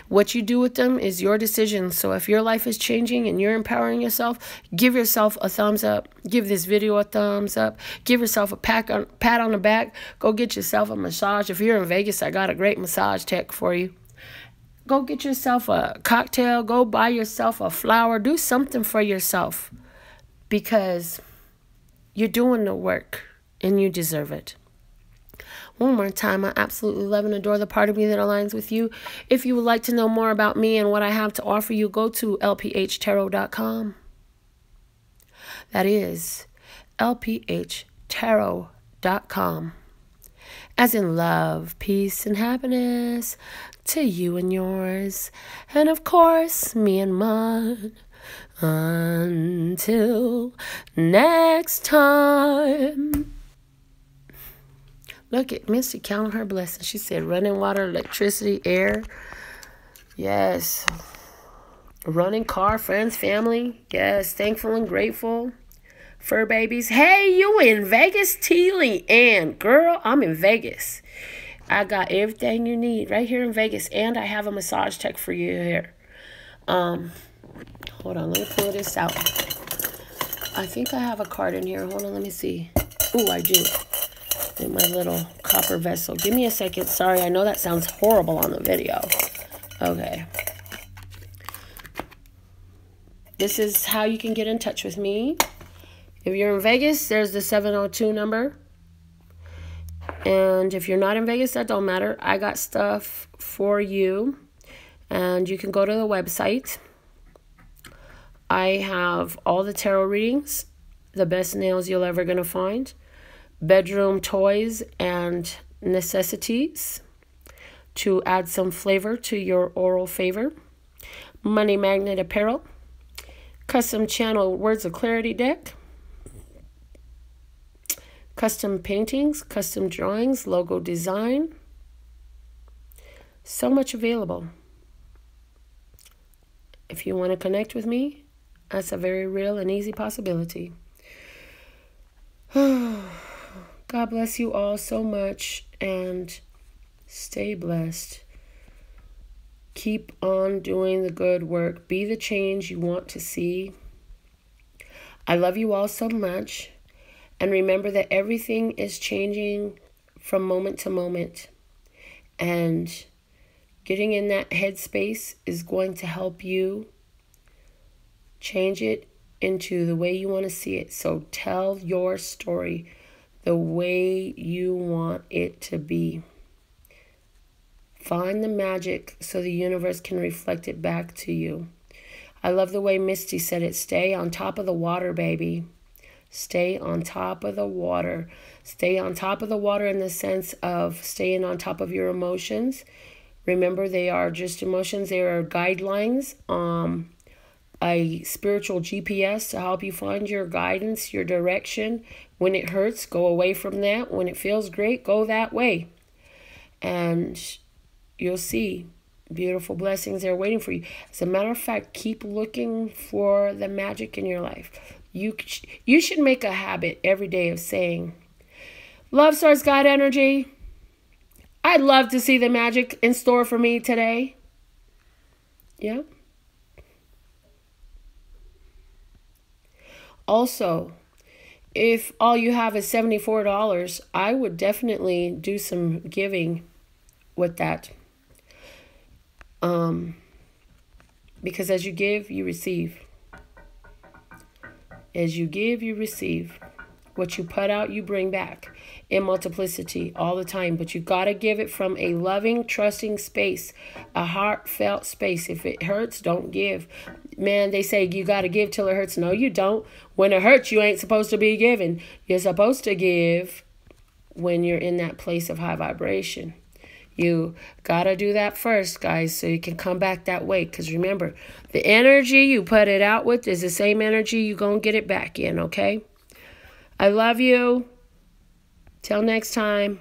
What you do with them is your decision. So if your life is changing and you're empowering yourself, give yourself a thumbs up. Give this video a thumbs up. Give yourself a pat on the back. Go get yourself a massage. If you're in Vegas, I got a great massage tech for you. Go get yourself a cocktail. Go buy yourself a flower. Do something for yourself, because you're doing the work and you deserve it. One more time, I absolutely love and adore the part of me that aligns with you. If you would like to know more about me and what I have to offer you, go to lphtarot.com. That is lphtarot.com. As in love, peace, and happiness to you and yours. And of course, me and mine. Until next time. Look at Missy counting her blessings. She said running water, electricity, air. Yes. Running car, friends, family. Yes. Thankful and grateful. Fur babies. Hey, you in Vegas, Teely? And girl, I'm in Vegas. I got everything you need right here in Vegas. And I have a massage tech for you here. Hold on, let me pull this out. I think I have a card in here. Hold on, let me see. Ooh, I do. In my little copper vessel. Give me a second. Sorry, I know that sounds horrible on the video. Okay. This is how you can get in touch with me. If you're in Vegas, there's the 702 number. And if you're not in Vegas, that don't matter. I got stuff for you. And you can go to the website. I have all the tarot readings, the best nails you're ever going to find, bedroom toys and necessities to add some flavor to your oral favor, money magnet apparel, custom channel words of clarity deck, custom paintings, custom drawings, logo design. So much available. If you want to connect with me, that's a very real and easy possibility. God bless you all so much and stay blessed. Keep on doing the good work. Be the change you want to see. I love you all so much. And remember that everything is changing from moment to moment. And getting in that headspace is going to help you change it into the way you want to see it. So tell your story the way you want it to be. Find the magic so the universe can reflect it back to you. I love the way Misty said it. Stay on top of the water, baby. Stay on top of the water. Stay on top of the water in the sense of staying on top of your emotions. Remember, they are just emotions. They are guidelines. A spiritual GPS to help you find your guidance, your direction. When it hurts, go away from that. When it feels great, go that way. And you'll see beautiful blessings there waiting for you. As a matter of fact, keep looking for the magic in your life. You should make a habit every day of saying, love, source, God, energy, I'd love to see the magic in store for me today. Yeah. Also, if all you have is $74, I would definitely do some giving with that. Because as you give, you receive. As you give, you receive. What you put out, you bring back in multiplicity all the time. But you got to give it from a loving, trusting space, a heartfelt space. If it hurts, don't give. Man, they say you got to give till it hurts. No, you don't. When it hurts, you ain't supposed to be giving. You're supposed to give when you're in that place of high vibration. You got to do that first, guys, so you can come back that way. Because remember, the energy you put it out with is the same energy you're going to get it back in, okay? I love you. Till next time.